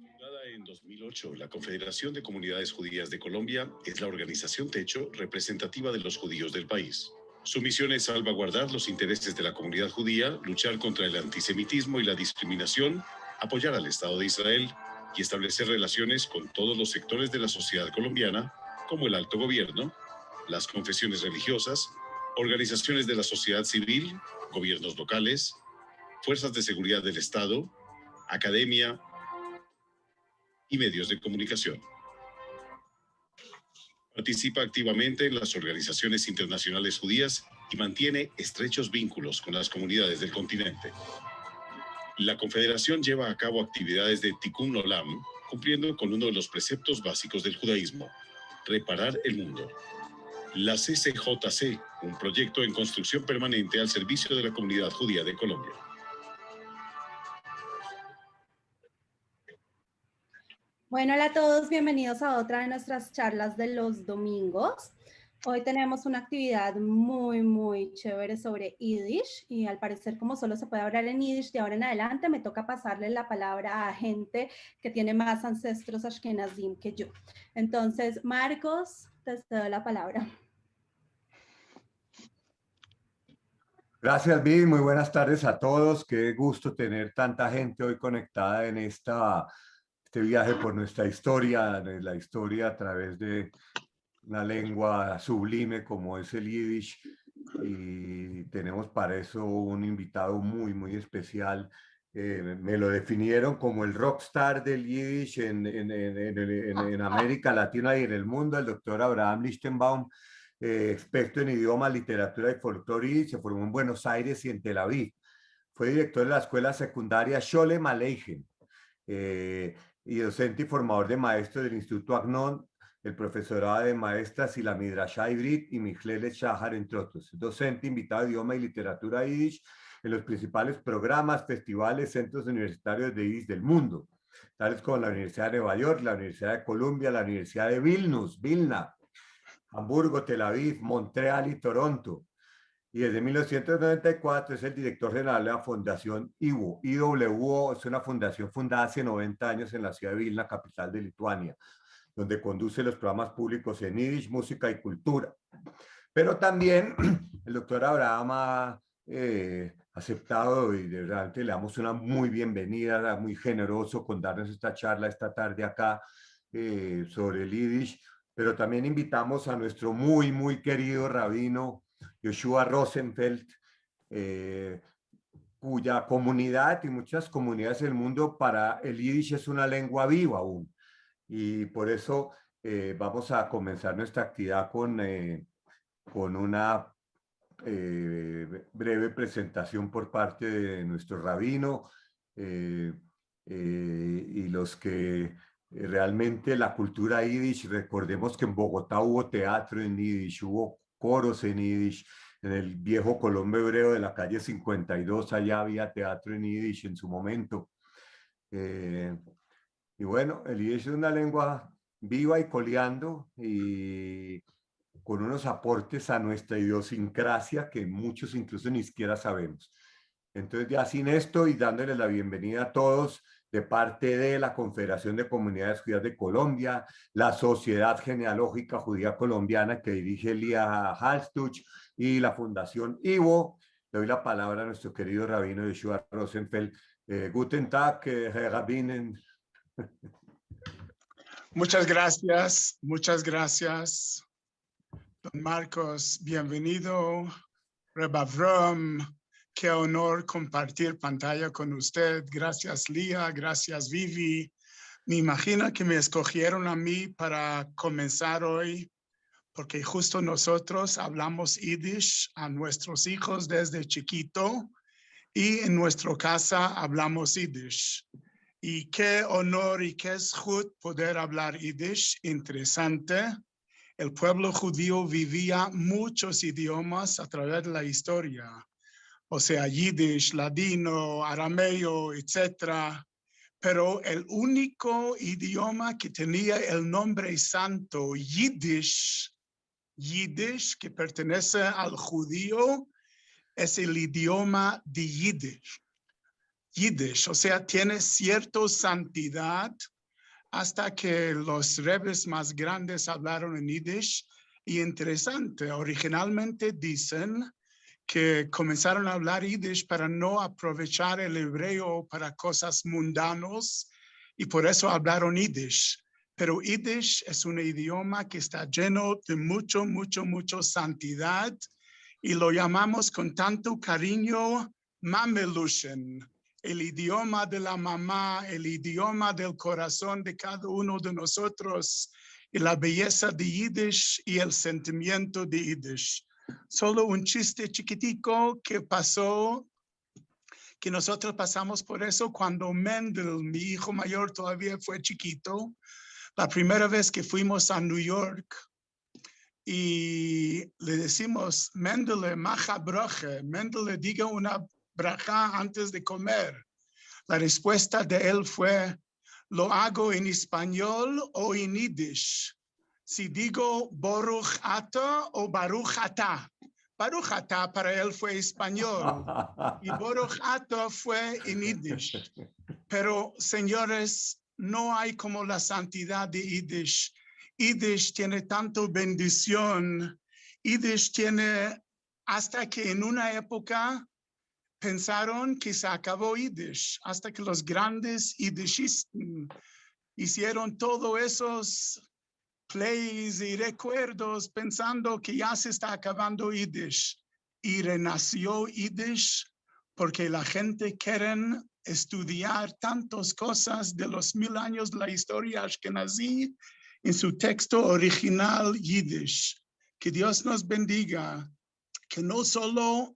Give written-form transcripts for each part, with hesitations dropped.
Fundada en 2008, la Confederación de Comunidades Judías de Colombia es la organización techo representativa de los judíos del país. Su misión es salvaguardar los intereses de la comunidad judía, luchar contra el antisemitismo y la discriminación, apoyar al Estado de Israel y establecer relaciones con todos los sectores de la sociedad colombiana, como el alto gobierno, las confesiones religiosas, organizaciones de la sociedad civil, gobiernos locales, fuerzas de seguridad del Estado, academia y medios de comunicación. Participa activamente en las organizaciones internacionales judías y mantiene estrechos vínculos con las comunidades del continente. La Confederación lleva a cabo actividades de Tikkun Olam, cumpliendo con uno de los preceptos básicos del judaísmo: reparar el mundo. La CCJC, un proyecto en construcción permanente al servicio de la comunidad judía de Colombia. Bueno, hola a todos, bienvenidos a otra de nuestras charlas de los domingos. Hoy tenemos una actividad muy chévere sobre Yiddish y al parecer como solo se puede hablar en Yiddish de ahora en adelante me toca pasarle la palabra a gente que tiene más ancestros ashkenazim que yo. Entonces, Marcos, te doy la palabra. Gracias, Vivi. Muy buenas tardes a todos. Qué gusto tener tanta gente hoy conectada en este viaje por nuestra historia, la historia a través de una lengua sublime como es el Yiddish. Y tenemos para eso un invitado muy especial. Me lo definieron como el rockstar del Yiddish en América Latina y en el mundo, el doctor Abraham Lichtenbaum, experto en idioma, literatura y folclore. Se formó en Buenos Aires y en Tel Aviv. Fue director de la escuela secundaria Sholem Aleichem y docente y formador de maestros del Instituto Agnon, el profesorado de maestras y la Midrashá Ivrit y Michlelet Shahar, entre otros. Docente invitado de idioma y literatura Yiddish en los principales programas, festivales, centros universitarios de Yiddish del mundo, tales como la Universidad de Nueva York, la Universidad de Columbia, la Universidad de Vilna, Hamburgo, Tel Aviv, Montreal y Toronto. Y desde 1994 es el director general de la Fundación IWO. IWO es una fundación fundada hace 90 años en la ciudad de Vilna, capital de Lituania, donde conduce los programas públicos en Yiddish, música y cultura. Pero también el doctor Abraham ha aceptado y de verdad le damos una muy bienvenida, muy generoso con darnos esta charla esta tarde acá sobre el Yiddish. Pero también invitamos a nuestro muy querido rabino Yoshua Rosenfeld, cuya comunidad y muchas comunidades del mundo para el Yiddish es una lengua viva aún. Y por eso vamos a comenzar nuestra actividad con una breve presentación por parte de nuestro rabino y los que realmente la cultura Yiddish. Recordemos que en Bogotá hubo teatro en Yiddish, hubo coros en Yiddish. En el viejo Colombo Hebreo de la calle 52 allá había teatro en Yiddish en su momento. Y bueno, el Yiddish es una lengua viva y coleando y con unos aportes a nuestra idiosincrasia que muchos incluso ni siquiera sabemos. Entonces, ya sin esto y dándoles la bienvenida a todos de parte de la Confederación de Comunidades Judías de Colombia, la Sociedad Genealógica Judía Colombiana que dirige Elia Halstuch y la Fundación IWO, le doy la palabra a nuestro querido rabino Yoshua Rosenfeld. Guten Tag, Herr Rabbinen. Muchas gracias. Don Marcos, bienvenido. Reb Avram, qué honor compartir pantalla con usted. Gracias, Lía. Gracias, Vivi. Me imagino que me escogieron a mí para comenzar hoy, porque justo nosotros hablamos Yiddish a nuestros hijos desde chiquito y en nuestra casa hablamos Yiddish. Y qué honor y qué zhut poder hablar Yiddish. Interesante. El pueblo judío vivía muchos idiomas a través de la historia. O sea, Yiddish, ladino, arameo, etc. Pero el único idioma que tenía el nombre santo, Yiddish, que pertenece al judío, es el idioma de Yiddish. O sea, tiene cierta santidad hasta que los rebes más grandes hablaron en Yiddish. Y interesante, originalmente dicen que comenzaron a hablar Yiddish para no aprovechar el hebreo para cosas mundanos y por eso hablaron Yiddish. Pero Yiddish es un idioma que está lleno de mucho santidad y lo llamamos con tanto cariño Mameluschen, el idioma de la mamá, el idioma del corazón de cada uno de nosotros y la belleza de Yiddish y el sentimiento de Yiddish. Solo un chiste chiquitico que pasó, que nosotros pasamos por eso cuando Mendel, mi hijo mayor, todavía fue chiquito. La primera vez que fuimos a New York y le decimos, Mendel, maja broche, Mendel, diga una braja antes de comer. La respuesta de él fue, ¿lo hago en español o en Yiddish? Si digo Baruch Ata o Baruch Ata. Baruch Ata para él fue español y Baruch Ata fue en Yiddish. Pero, señores, no hay como la santidad de Yiddish. Yiddish tiene tanto bendición. Yiddish tiene, hasta que en una época pensaron que se acabó Yiddish, hasta que los grandes Yiddishistas hicieron todos esos plays y recuerdos pensando que ya se está acabando Yiddish. Y renació Yiddish porque la gente quiere estudiar tantas cosas de los 1000 años de la historia ashkenazí en su texto original Yiddish. Que Dios nos bendiga, que no solo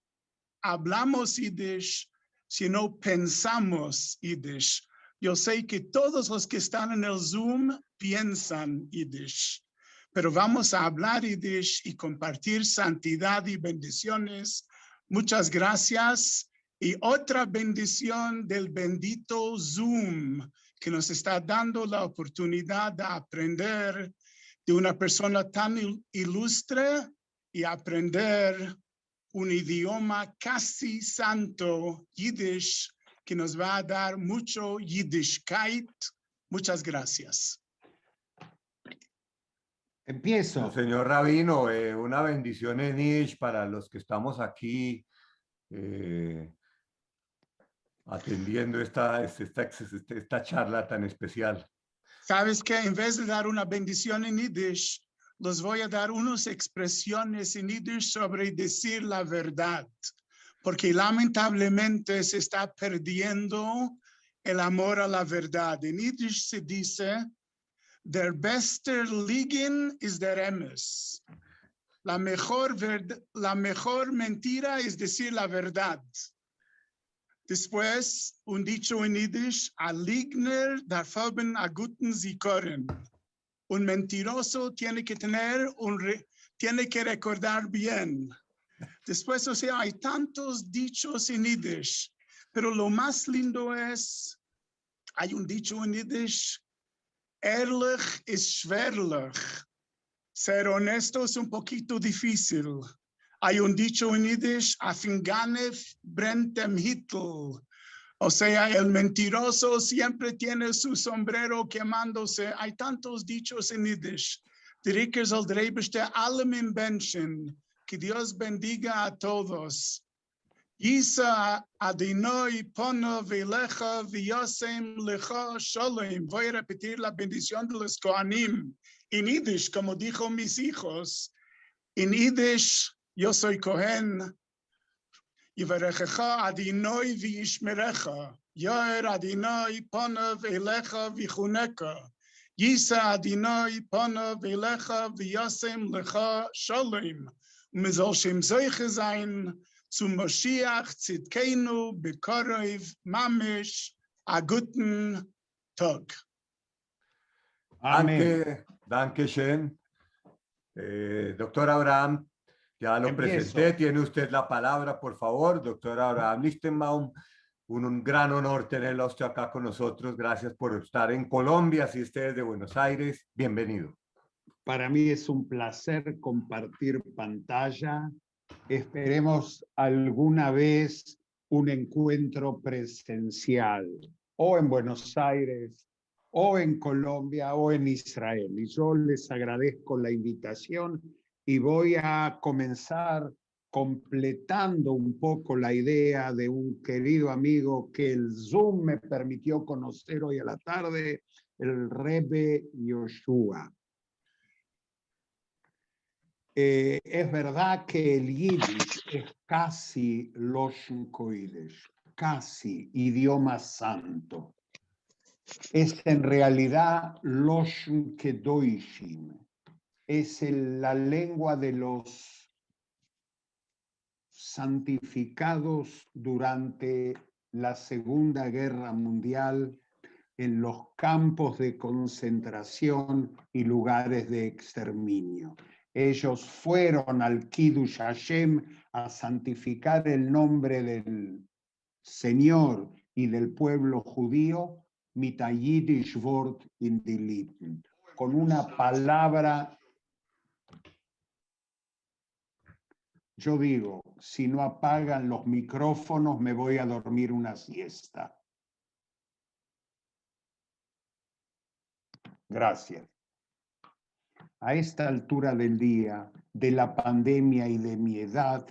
hablamos Yiddish, sino pensamos Yiddish. Yo sé que todos los que están en el Zoom piensan Yiddish, pero vamos a hablar Yiddish y compartir santidad y bendiciones. Muchas gracias. Y otra bendición del bendito Zoom, que nos está dando la oportunidad de aprender de una persona tan ilustre y aprender un idioma casi santo, Yiddish, que nos va a dar mucho Yiddishkeit. Muchas gracias. Empiezo. Señor Rabino, una bendición en Yiddish para los que estamos aquí atendiendo esta charla tan especial. ¿Sabes qué? En vez de dar una bendición en Yiddish, les voy a dar unas expresiones en Yiddish sobre decir la verdad, porque lamentablemente se está perdiendo el amor a la verdad. En Yiddish se dice, der beste Liegen ist der Emes. La mejor mentira es decir la verdad. Después, un dicho en Yiddish, a Ligner darf haben a guten Zikoren. Un mentiroso tiene que recordar bien. Después, o sea, hay tantos dichos en Yiddish, pero lo más lindo es, hay un dicho en Yiddish, ehrlich ist schwerlich. Ser honesto es un poquito difícil. Hay un dicho en Yiddish, Afinganef brennt dem Hittel. O sea, el mentiroso siempre tiene su sombrero quemándose. Hay tantos dichos en Yiddish. Dirike soll der Eibeste allem im Menschen. Que Dios bendiga a todos. Yisa Adonai pono velecha v'yosem lecha sholem. Voy a repetir la bendición de los Kohanim. En Yiddish, como dijo mis hijos. En Yiddish, yo soy Kohen. Yivarechecha Adonai v'yishmerecha. Yair Adonai ponav elecha v'chuneka. Yisa Adonai ponav elecha v'yasem lecha sholem. Man soll shem zoiche sein zum Moshiach Tzidkeinu bekorev mamish a guten Tag. Amén. Danke schön. Doctor Abraham, ya lo presenté, tiene usted la palabra, por favor. Doctor Abraham Lichtenbaum, un gran honor tenerlo a usted acá con nosotros. Gracias por estar en Colombia, si usted es de Buenos Aires, bienvenido. Para mí es un placer compartir pantalla. Esperemos alguna vez un encuentro presencial, o en Buenos Aires, o en Colombia o en Israel. Y yo les agradezco la invitación y voy a comenzar completando un poco la idea de un querido amigo que el Zoom me permitió conocer hoy a la tarde, el Rebbe Yoshua. Es verdad que el Yiddish es casi Loshen Kodesh, casi idioma santo. Es en realidad Loshen Kedoshim, es la lengua de los santificados durante la Segunda Guerra Mundial en los campos de concentración y lugares de exterminio. Ellos fueron al Kiddush Hashem a santificar el nombre del Señor y del pueblo judío, mit a Yiddish Wort in die Lippen, con una palabra. Yo digo, si no apagan los micrófonos, me voy a dormir una siesta. Gracias. A esta altura del día, de la pandemia y de mi edad,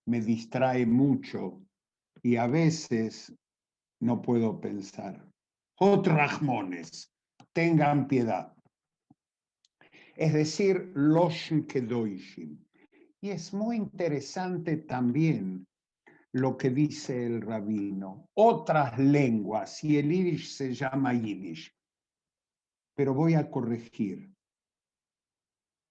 me distrae mucho y a veces no puedo pensar. Otrachmones, tengan piedad. Es decir, Loshen Kedoshim. Y es muy interesante también lo que dice el rabino. Otras lenguas, y el Yiddish se llama Yiddish. Pero voy a corregir.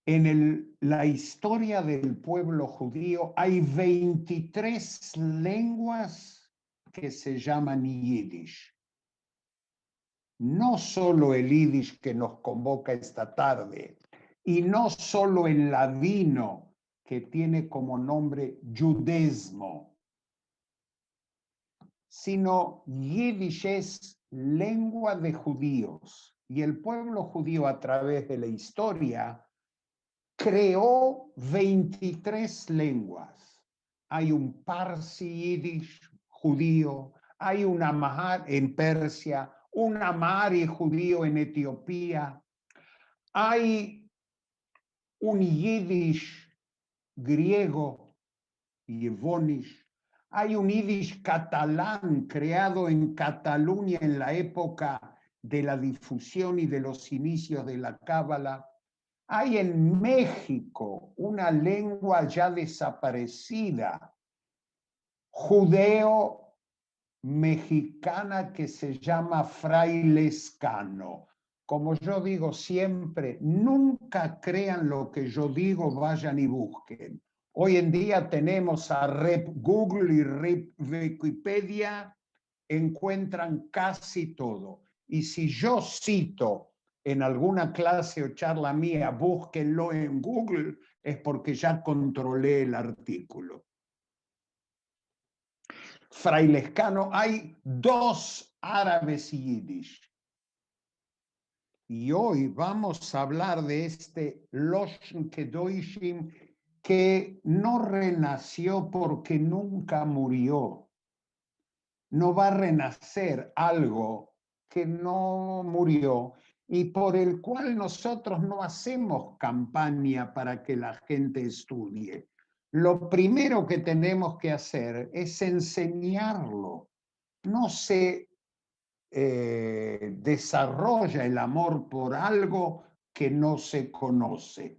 En la historia del pueblo judío hay 23 lenguas que se llaman Yiddish. No solo el Yiddish que nos convoca esta tarde, y no solo el ladino que tiene como nombre judaísmo, sino Yiddish es lengua de judíos. Y el pueblo judío a través de la historia creó 23 lenguas. Hay un Parsi Yiddish judío, hay un Amhar en Persia, un Amhari judío en Etiopía, hay un Yiddish griego, Yevonish, hay un Yiddish catalán creado en Cataluña en la época de la difusión y de los inicios de la Cábala. Hay en México una lengua ya desaparecida, judeo-mexicana, que se llama frailescano. Como yo digo siempre, nunca crean lo que yo digo, vayan y busquen. Hoy en día tenemos a Rep Google y Rep Wikipedia, encuentran casi todo. Y si yo cito en alguna clase o charla mía, búsquenlo en Google, es porque ya controlé el artículo. Frailescano, hay 2 árabes y Yiddish. Y hoy vamos a hablar de este Loshen Kedoshim que no renació porque nunca murió. No va a renacer algo que no murió y por el cual nosotros no hacemos campaña para que la gente estudie. Lo primero que tenemos que hacer es enseñarlo. No se desarrolla el amor por algo que no se conoce.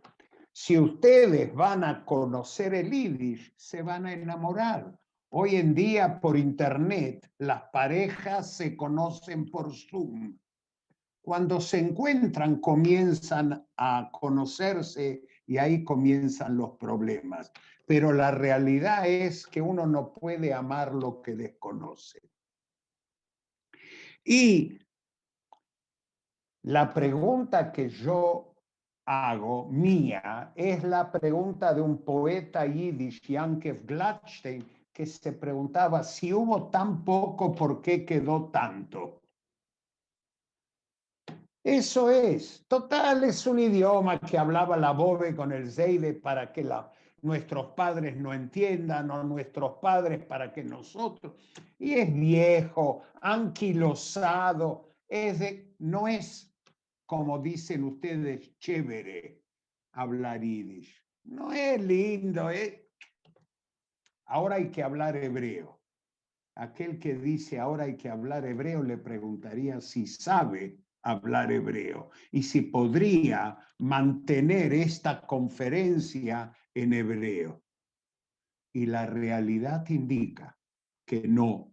Si ustedes van a conocer el Yiddish, se van a enamorar. Hoy en día, por internet, las parejas se conocen por Zoom. Cuando se encuentran, comienzan a conocerse y ahí comienzan los problemas. Pero la realidad es que uno no puede amar lo que desconoce. Y la pregunta que yo hago, mía, es la pregunta de un poeta yiddish, Yankev Gladstein, que se preguntaba, si hubo tan poco, ¿por qué quedó tanto? Eso es, total, es un idioma que hablaba la Bobe con el Zeide para que nuestros padres no entiendan, o nuestros padres para que nosotros, y es viejo, anquilosado, no es, como dicen ustedes, chévere hablar yiddish. No es lindo, ahora hay que hablar hebreo. Aquel que dice ahora hay que hablar hebreo, le preguntaría si sabe hablar hebreo y si podría mantener esta conferencia en hebreo. Y la realidad indica que no.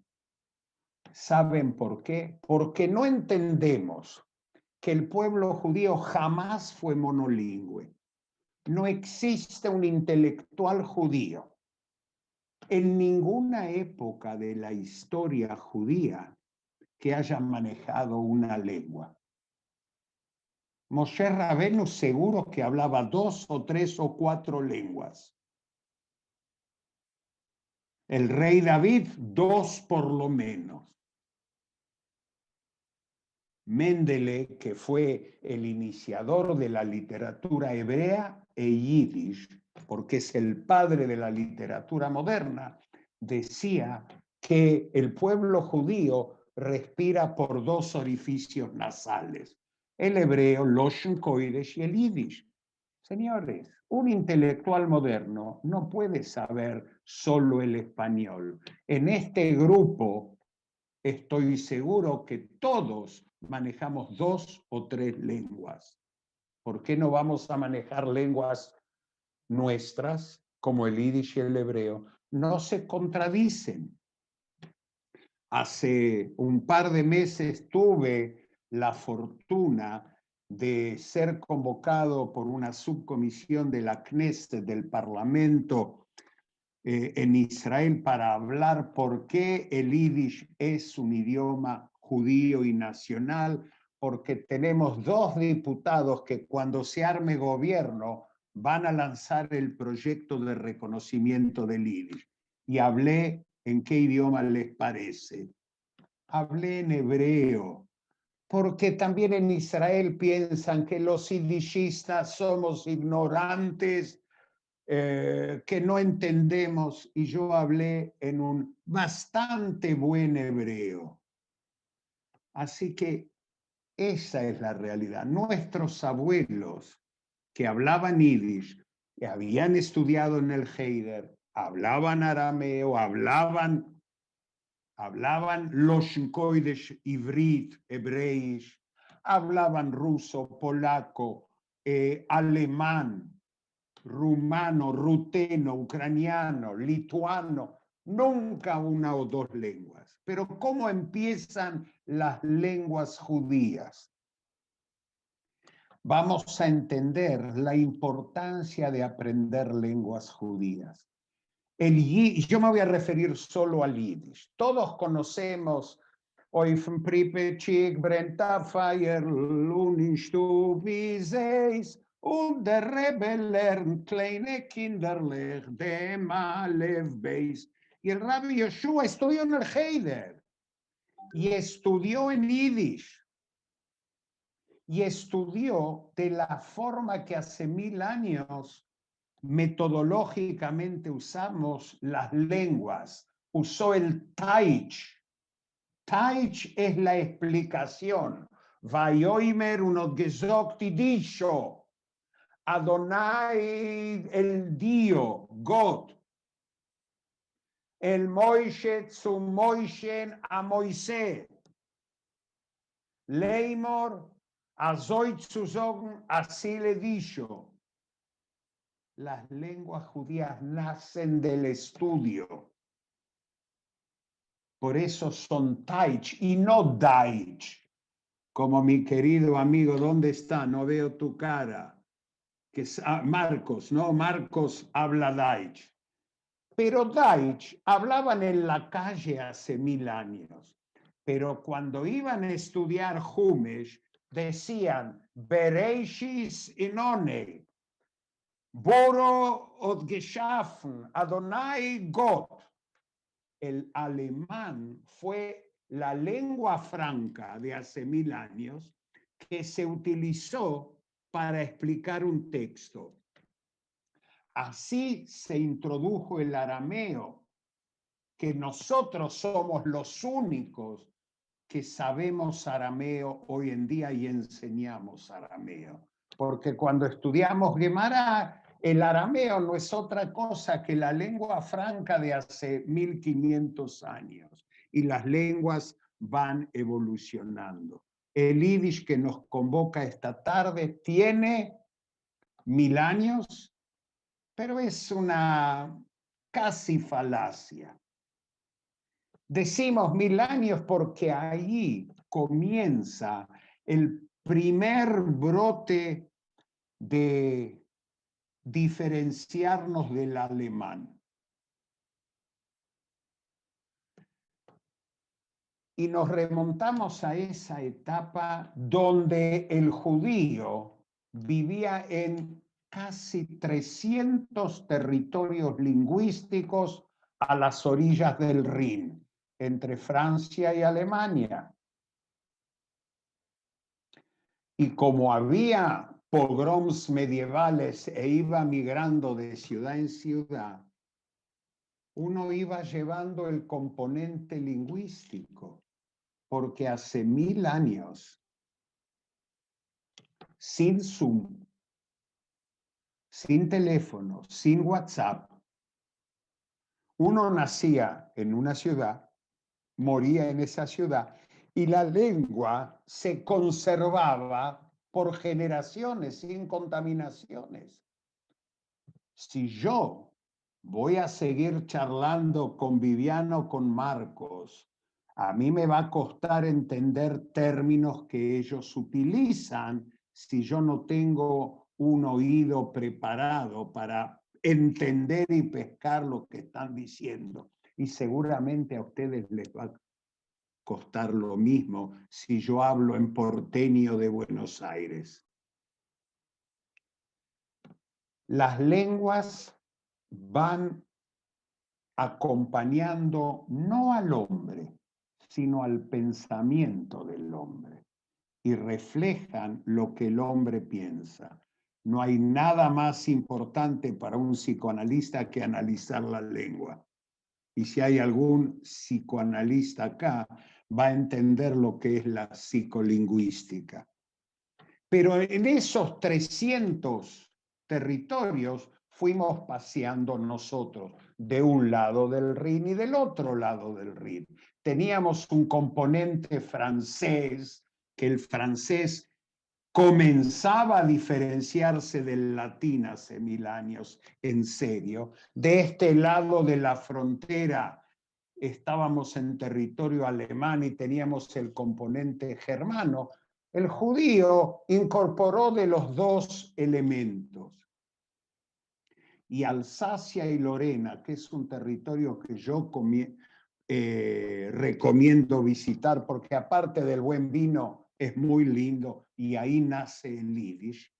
¿Saben por qué? Porque no entendemos que el pueblo judío jamás fue monolingüe. No existe un intelectual judío en ninguna época de la historia judía que haya manejado una lengua. Moshe Rabenu seguro que hablaba 2 o 3 o 4 lenguas. El rey David, 2 por lo menos. Mendele, que fue el iniciador de la literatura hebrea e yiddish, porque es el padre de la literatura moderna, decía que el pueblo judío respira por 2 orificios nasales, el hebreo, Loshen Kodesh, y el yiddish. Señores, un intelectual moderno no puede saber solo el español. En este grupo estoy seguro que todos manejamos 2 o 3 lenguas. ¿Por qué no vamos a manejar lenguas nuestras, como el yiddish y el hebreo? No se contradicen. Hace un par de meses tuve la fortuna de ser convocado por una subcomisión de la Knesset, del Parlamento en Israel, para hablar por qué el yiddish es un idioma judío y nacional, porque tenemos 2 diputados que cuando se arme gobierno van a lanzar el proyecto de reconocimiento del yiddish. Y hablé en qué idioma les parece. Hablé en hebreo, porque también en Israel piensan que los yiddishistas somos ignorantes, que no entendemos, y yo hablé en un bastante buen hebreo. Así que esa es la realidad. Nuestros abuelos que hablaban yiddish, que habían estudiado en el Heider, hablaban arameo, hablaban Loshen Kodesh, ivrit, hebreish, hablaban ruso, polaco, alemán, rumano, ruteno, ucraniano, lituano, nunca 1 o 2 lenguas. Pero ¿cómo empiezan las lenguas judías? Vamos a entender la importancia de aprender lenguas judías. Yo me voy a referir solo al yiddish. Todos conocemos Oifen Pripetchik, Brenta Feier, Luninstub, Iseis, und der Rebbe lernt kleine Kinderlich, dem Aleph Beis. Y el Rabbi Yoshua estudió en el Heider y estudió en yiddish. Y estudió de la forma que hace 1000 años metodológicamente usamos las lenguas. Usó el Taich. Taich es la explicación. Vayoimer unot gesagt dicho. Adonai el Dio, God. El Moishe zu Moishen a Moisés. Leimor, azoi zu sagen, así le dicho. Las lenguas judías nacen del estudio. Por eso son Taich y no Daich. Como mi querido amigo, ¿dónde está? No veo tu cara. Que es Marcos, ¿no? Marcos habla Daich. Pero Daich hablaban en la calle hace 1000 años. Pero cuando iban a estudiar Jumesh, decían Bereishis inone. Boro od geschaffen, Adonai Gott. El alemán fue la lengua franca de hace 1000 años que se utilizó para explicar un texto. Así se introdujo el arameo, que nosotros somos los únicos que sabemos arameo hoy en día y enseñamos arameo. Porque cuando estudiamos Gemara, el arameo no es otra cosa que la lengua franca de hace 1500 años. Y las lenguas van evolucionando. El yiddish que nos convoca esta tarde tiene 1000 años, pero es una casi falacia. Decimos 1000 años porque ahí comienza el primer brote de diferenciarnos del alemán. Y nos remontamos a esa etapa donde el judío vivía en casi 300 territorios lingüísticos a las orillas del Rin, entre Francia y Alemania. Y como había pogroms medievales e iba migrando de ciudad en ciudad, uno iba llevando el componente lingüístico, porque hace 1000 años, sin Zoom, sin teléfono, sin WhatsApp, uno nacía en una ciudad, moría en esa ciudad, y la lengua se conservaba por generaciones, sin contaminaciones. Si yo voy a seguir charlando con Viviano, con Marcos, a mí me va a costar entender términos que ellos utilizan si yo no tengo un oído preparado para entender y pescar lo que están diciendo. Y seguramente a ustedes les va a costar lo mismo si yo hablo en porteño de Buenos Aires. Las lenguas van acompañando no al hombre, sino al pensamiento del hombre y reflejan lo que el hombre piensa. No hay nada más importante para un psicoanalista que analizar la lengua. Y si hay algún psicoanalista acá, va a entender lo que es la psicolingüística. Pero en esos 300 territorios fuimos paseando nosotros de un lado del Rin y del otro lado del Rin. Teníamos un componente francés, que el francés comenzaba a diferenciarse del latín hace 1000 años, en serio. De este lado de la frontera estábamos en territorio alemán y teníamos el componente germano. El judío incorporó de los dos elementos. Y Alsacia y Lorena, que es un territorio que yo recomiendo visitar, porque aparte del buen vino es muy lindo, y ahí nace el yiddish,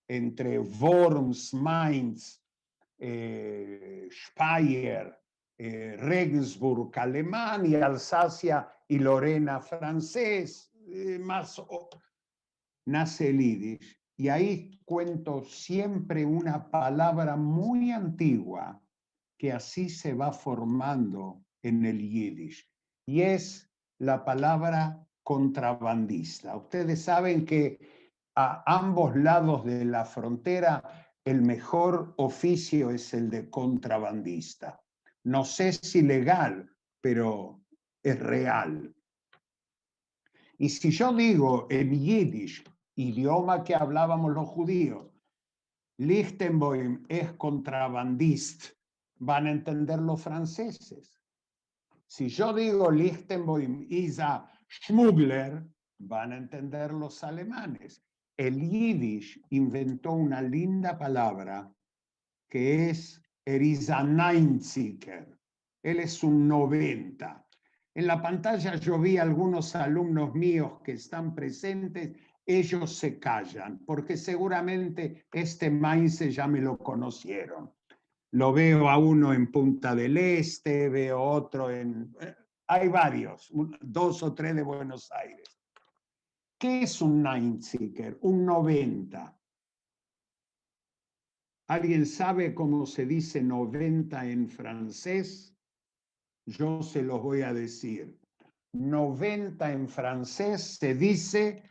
entre Worms, Mainz, Speyer, Regensburg alemán y Alsacia y Lorena francés, nace el yiddish. Y ahí cuento siempre una palabra muy antigua que así se va formando en el yiddish, y es la palabra contrabandista. Ustedes saben que a ambos lados de la frontera el mejor oficio es el de contrabandista. No sé si legal, pero es real. Y si yo digo en yiddish, idioma que hablábamos los judíos, Lichtenboim es contrabandista, van a entender los franceses. Si yo digo Lichtenboim is a Schmuggler, van a entender los alemanes. El yiddish inventó una linda palabra que es is a 90er. Él es un 90. En la pantalla yo vi a algunos alumnos míos que están presentes, ellos se callan, porque seguramente este Mainz ya me lo conocieron. Lo veo a uno en Punta del Este, veo otro en... hay varios, 2 o 3 de Buenos Aires. ¿Qué es un 90er? Un 90. ¿Alguien sabe cómo se dice 90 en francés? Yo se los voy a decir. 90 en francés se dice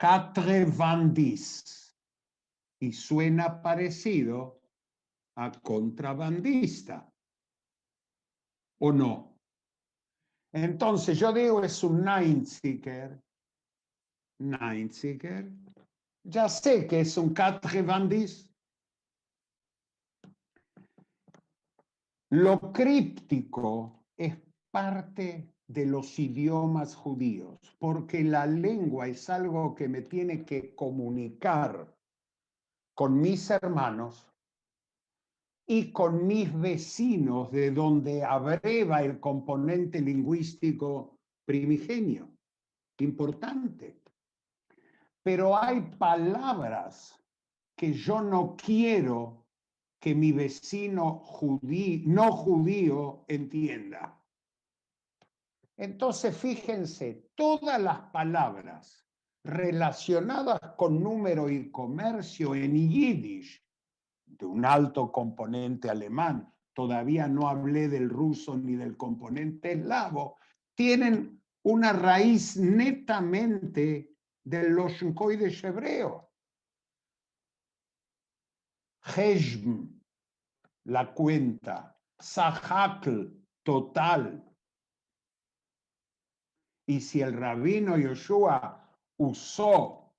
90 y suena parecido a contrabandista, ¿o no? Entonces yo digo es un 90er, ya sé que es un 90. Lo críptico es parte de los idiomas judíos, porque la lengua es algo que me tiene que comunicar con mis hermanos y con mis vecinos, de donde abreva el componente lingüístico primigenio. Importante. Pero hay palabras que yo no quiero que mi vecino no judío entienda. Entonces, fíjense, todas las palabras relacionadas con número y comercio en yiddish, de un alto componente alemán, todavía no hablé del ruso ni del componente eslavo, tienen una raíz netamente del Lashon Kodesh hebreo. Cheshbon, la cuenta, Sahakl, total. Y si el rabino Yoshua usó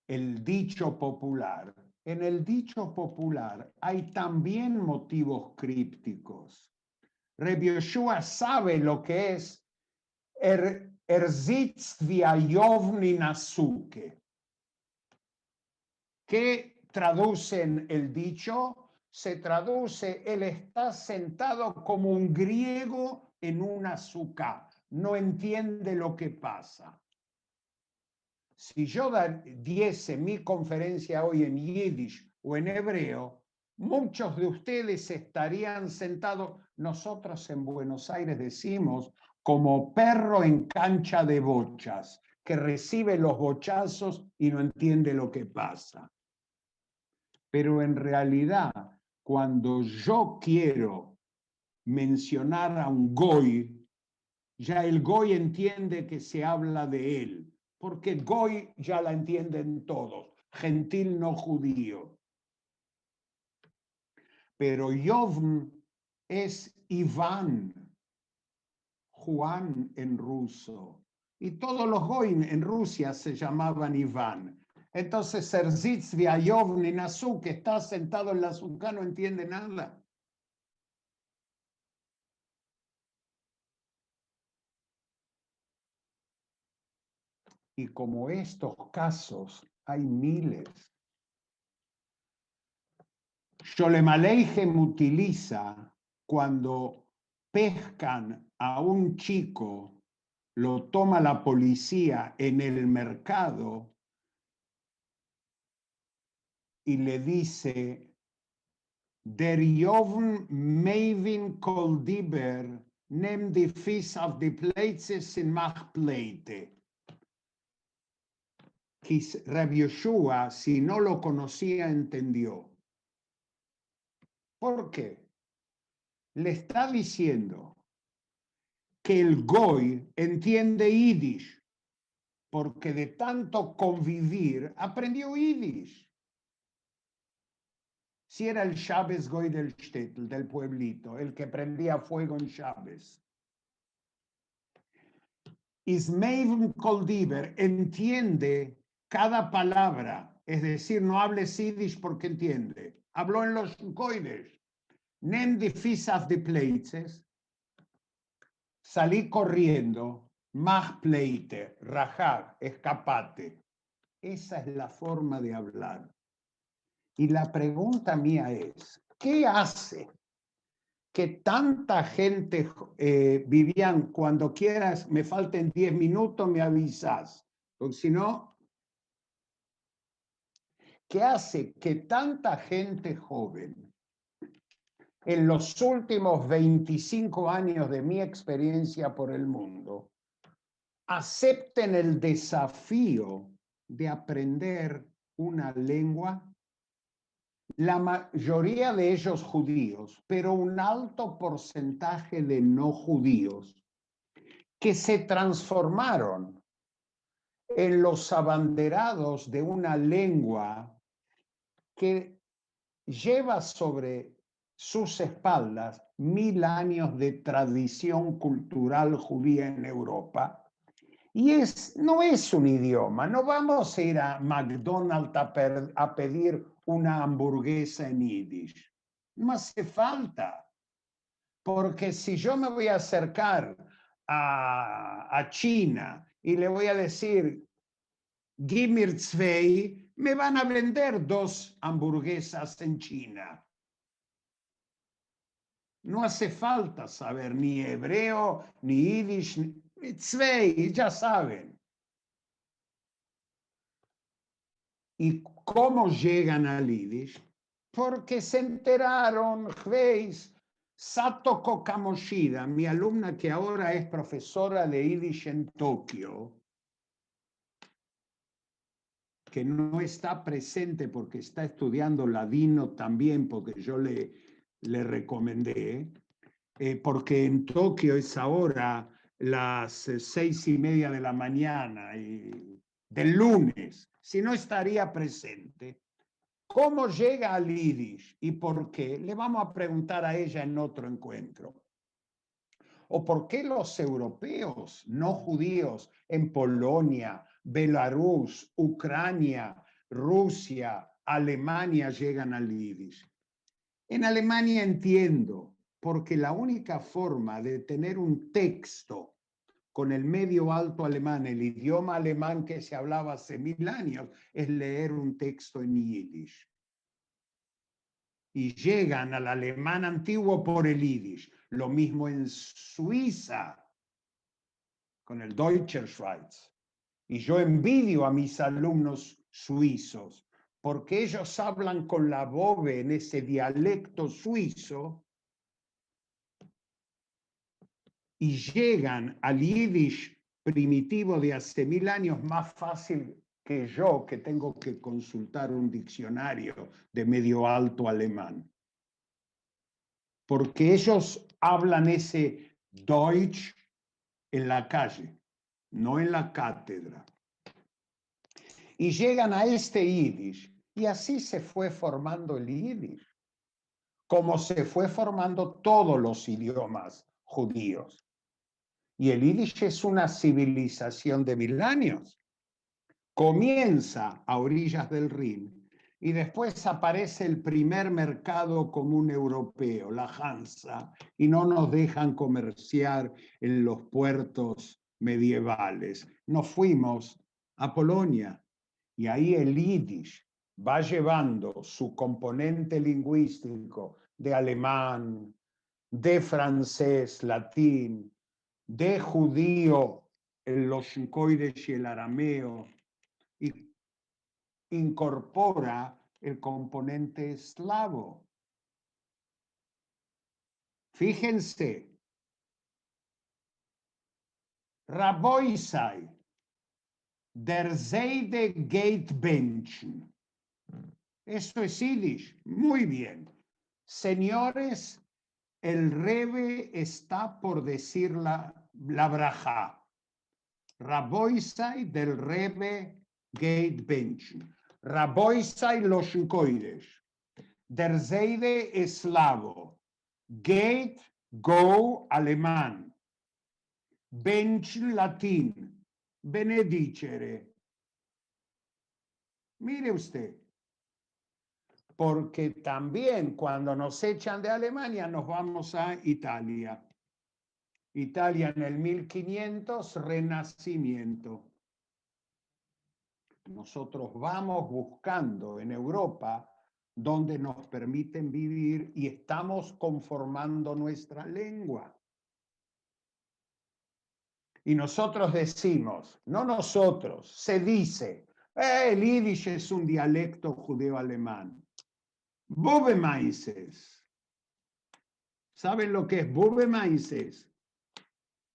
el dicho popular, en el dicho popular hay también motivos crípticos. Rabbi Yoshua sabe lo que es sitzt wie Yovni Nasuke. ¿Qué traducen el dicho? Se traduce, él está sentado como un griego en una azúcar, no entiende lo que pasa. Si yo diese mi conferencia hoy en yiddish o en hebreo, muchos de ustedes estarían sentados, nosotros en Buenos Aires decimos, como perro en cancha de bochas, que recibe los bochazos y no entiende lo que pasa. Pero en realidad, cuando yo quiero mencionar a un goy, ya el goy entiende que se habla de él, porque goy ya la entienden todos, gentil no judío. Pero Yovn es Iván, Juan en ruso, y todos los goy en Rusia se llamaban Iván. Entonces, Serzitz Viayov Ninazú, que está sentado en la azúcar, no entiende nada. Y como estos casos, hay miles. Sholem Aleichem utiliza cuando pescan a un chico, lo toma la policía en el mercado y le dice, Der Jovn Mevin kol diber, nem die vis auf die Plätze sin mach pleite. Rabbi Yoshua, si no lo conocía, entendió. ¿Por qué? Le está diciendo que el goy entiende yiddish, porque de tanto convivir aprendió yiddish. Si era el Shabbos goy del shtetl, del pueblito, el que prendía fuego en Shabbos. Ismeiv Koldiver entiende cada palabra, es decir, no hable yiddish porque entiende. Habló en los goides. Nem die fisaf de pleites. Salí corriendo, mach pleite, rajar, escapate. Esa es la forma de hablar. Y la pregunta mía es, ¿qué hace que tanta gente vivían, cuando quieras, me falten 10 minutos, me avisas? Porque si no, ¿qué hace que tanta gente joven, en los últimos 25 años de mi experiencia por el mundo, acepten el desafío de aprender una lengua? La mayoría de ellos judíos, pero un alto porcentaje de no judíos, que se transformaron en los abanderados de una lengua que lleva sobre sus espaldas 1000 años de tradición cultural judía en Europa. Y no es un idioma, no vamos a ir a McDonald's a pedir una hamburguesa en yiddish. No hace falta, porque si yo me voy a acercar a China y le voy a decir, gib mir zwei, me van a vender 2 hamburguesas en China. No hace falta saber ni hebreo, ni yiddish, ni zwei, ya saben. ¿Y cómo llegan al yiddish? Porque se enteraron, ¿veis? Satoko Kamoshida, mi alumna que ahora es profesora de yiddish en Tokio, que no está presente porque está estudiando ladino también, porque yo le recomendé, porque en Tokio es ahora las 6:30 de la mañana del lunes, si no estaría presente. ¿Cómo llega al yiddish y por qué? Le vamos a preguntar a ella en otro encuentro. ¿O por qué los europeos no judíos en Polonia, Belarus, Ucrania, Rusia, Alemania llegan al yiddish? En Alemania entiendo, porque la única forma de tener un texto con el medio alto alemán, el idioma alemán que se hablaba hace 1000 años, es leer un texto en yiddish. Y llegan al alemán antiguo por el yiddish. Lo mismo en Suiza, con el Deutscher Schweiz. Y yo envidio a mis alumnos suizos, porque ellos hablan con la bobe en ese dialecto suizo y llegan al yiddish primitivo de hace 1000 años más fácil que yo, que tengo que consultar un diccionario de medio alto alemán. Porque ellos hablan ese Deutsch en la calle, no en la cátedra. Y llegan a este yiddish, y así se fue formando el yiddish, como se fue formando todos los idiomas judíos. Y el yiddish es una civilización de 1000 años. Comienza a orillas del Rin y después aparece el primer mercado común europeo, la Hansa, y no nos dejan comerciar en los puertos medievales. Nos fuimos a Polonia y ahí el yiddish va llevando su componente lingüístico de alemán, de francés, latín, de judío, los yuncoides y el arameo, y incorpora el componente eslavo. Fíjense, Raboisai, der Seide geht benchen. Eso es yiddish. Muy bien. Señores, el Rebe está por decir la brajá. Raboisai del Rebe geht benchen. Raboisai los yuncoides. Der Seide eslavo. Geht, go, alemán. Benchen, latín. Benedicere. Mire usted. Porque también cuando nos echan de Alemania nos vamos a Italia. Italia en el 1500, Renacimiento. Nosotros vamos buscando en Europa donde nos permiten vivir y estamos conformando nuestra lengua. Y nosotros decimos, no nosotros, se dice, el yiddish es un dialecto judeo-alemán. Bubemaises. ¿Saben lo que es Bubemaises?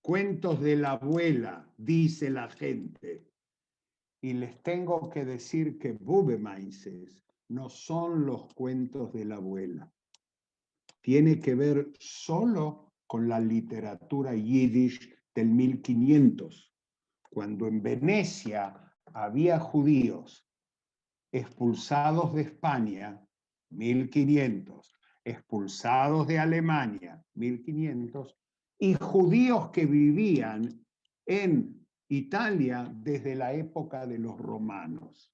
Cuentos de la abuela, dice la gente. Y les tengo que decir que Bubemaises no son los cuentos de la abuela. Tiene que ver solo con la literatura yiddish del 1500, cuando en Venecia había judíos expulsados de España, 1500, expulsados de Alemania, 1500, y judíos que vivían en Italia desde la época de los romanos.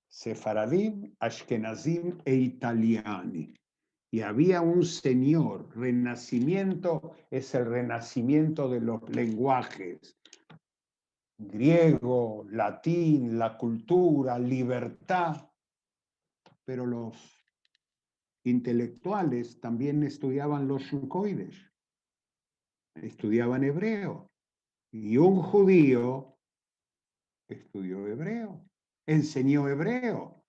Sefaradim, Ashkenazim e Italiani. Y había un señor, renacimiento es el renacimiento de los lenguajes, griego, latín, la cultura, libertad, pero los intelectuales también estudiaban los shunkoides, estudiaban hebreo, y un judío estudió hebreo, enseñó hebreo,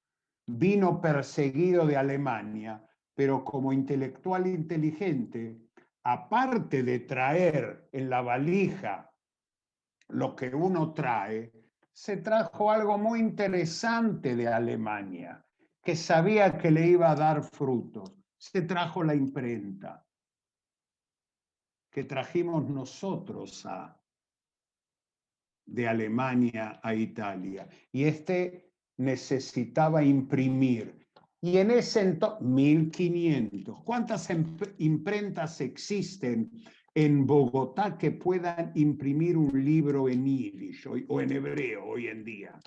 vino perseguido de Alemania, pero como intelectual inteligente, aparte de traer en la valija lo que uno trae, se trajo algo muy interesante de Alemania, que sabía que le iba a dar frutos. Se trajo la imprenta que trajimos nosotros de Alemania a Italia. Y necesitaba imprimir. Y en ese entonces, 1500. ¿Cuántas imprentas existen en Bogotá que puedan imprimir un libro en yiddish o en hebreo hoy en día?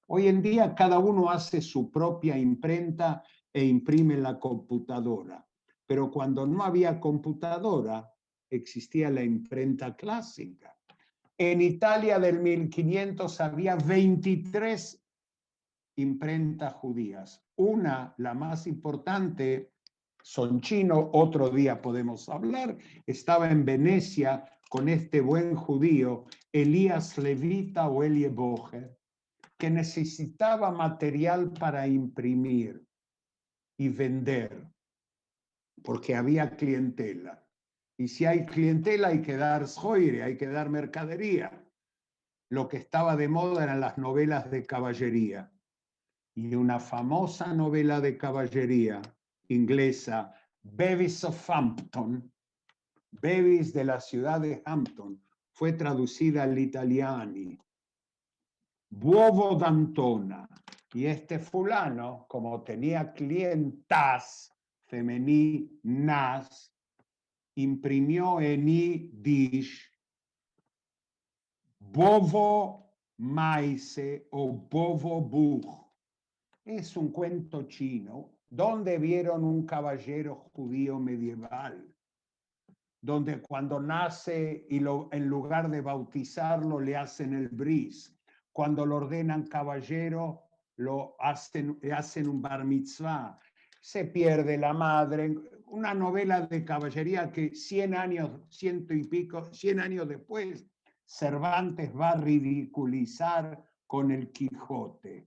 Hoy en día cada uno hace su propia imprenta e imprime en la computadora. Pero cuando no había computadora, existía la imprenta clásica. En Italia del 1500 había 23 imprentas judías. Una, la más importante, Soncino, otro día podemos hablar, estaba en Venecia con este buen judío, Elías Levita o Elie Boger, que necesitaba material para imprimir y vender, porque había clientela. Y si hay clientela hay que dar schoire, hay que dar mercadería. Lo que estaba de moda eran las novelas de caballería. Y una famosa novela de caballería inglesa, Bevis of Hampton, Bevis de la ciudad de Hampton, fue traducida al italiano, Buovo d'Antona. Y este fulano, como tenía clientas femeninas, imprimió en yiddish Bovo Maise o Bovo Buch. Es un cuento chino donde vieron un caballero judío medieval, donde cuando nace y en lugar de bautizarlo le hacen el bris, cuando lo ordenan caballero le hacen un bar mitzvah, se pierde la madre, una novela de caballería que 100 años, 100 y pico, 100 años después, Cervantes va a ridiculizar con el Quijote.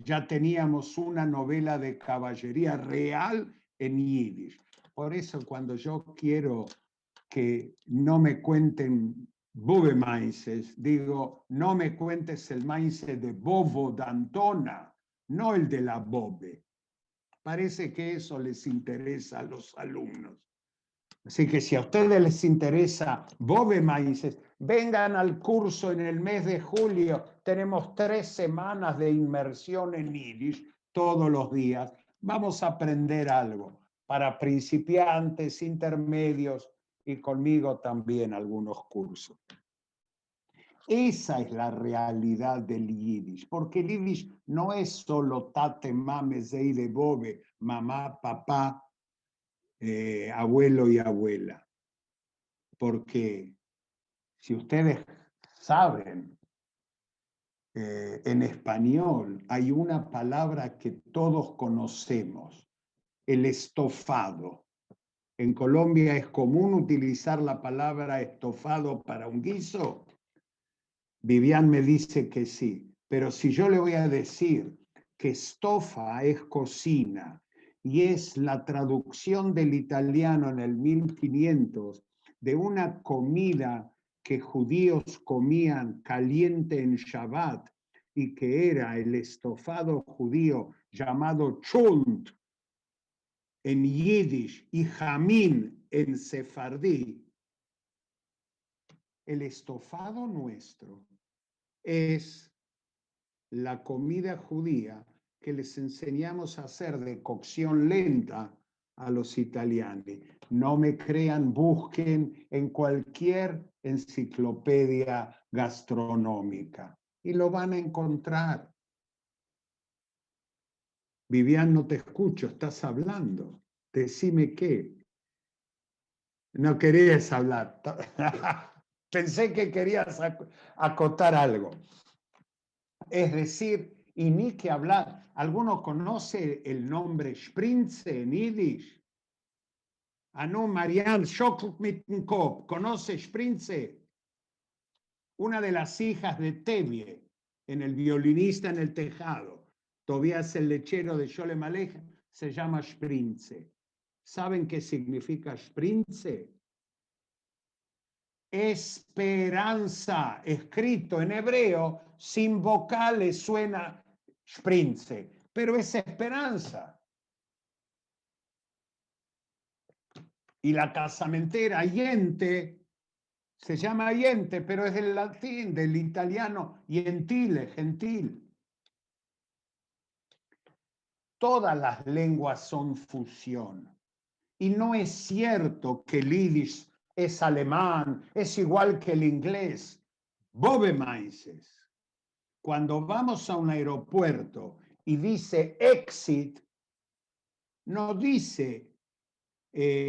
Ya teníamos una novela de caballería real en yiddish. Por eso cuando yo quiero que no me cuenten Bubemaises, digo, no me cuentes el maíz de Bovo d'Antona, no el de la Bobe. Parece que eso les interesa a los alumnos. Así que si a ustedes les interesa Bubemaises, vengan al curso en el mes de julio. Tenemos 3 semanas de inmersión en yiddish todos los días. Vamos a aprender algo para principiantes, intermedios y conmigo también algunos cursos. Esa es la realidad del yiddish, porque el yiddish no es solo tate, mame, zeide, bobe, mamá, papá, abuelo y abuela. Porque si ustedes saben, en español hay una palabra que todos conocemos, el estofado. En Colombia es común utilizar la palabra estofado para un guiso. Vivian me dice que sí, pero si yo le voy a decir que estofa es cocina y es la traducción del italiano en el 1500 de una comida que judíos comían caliente en Shabbat y que era el estofado judío llamado chunt en yiddish y jamín en sefardí, el estofado nuestro es la comida judía que les enseñamos a hacer de cocción lenta a los italianos. No me crean, busquen en cualquier enciclopedia gastronómica y lo van a encontrar. Vivian, no te escucho, estás hablando. Decime qué. No querías hablar. Pensé que querías acotar algo. Es decir, y ni que hablar. ¿Alguno conoce el nombre Sprinze en Yiddish? Anu Marianne Schock mit dem Kopf. ¿Conoce Sprinze? Una de las hijas de Tevye, en El violinista en el tejado. Tobías el lechero de Sholem Aleichem, se llama Sprinze. ¿Saben qué significa Sprinze? Esperanza, escrito en hebreo, sin vocales suena Sprinze, pero es esperanza. Y la casamentera, Yente, se llama Yente, pero es del latín, del italiano, Gentile, gentil. Todas las lenguas son fusión. Y no es cierto que el yiddish es alemán, es igual que el inglés. Bobemaises. Cuando vamos a un aeropuerto y dice exit, no dice,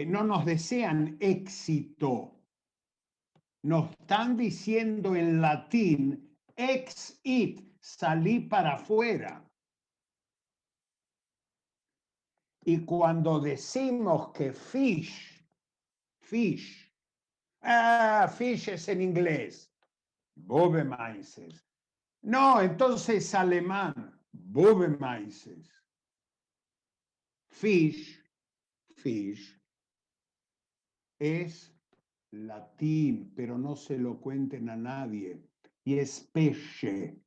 no nos desean éxito. Nos están diciendo en latín, exit, salí para afuera. Y cuando decimos que fish, fish es en inglés, Bobemaises. No, entonces alemán, Bobemaises. Fish es latín, pero no se lo cuenten a nadie. Y es peixe.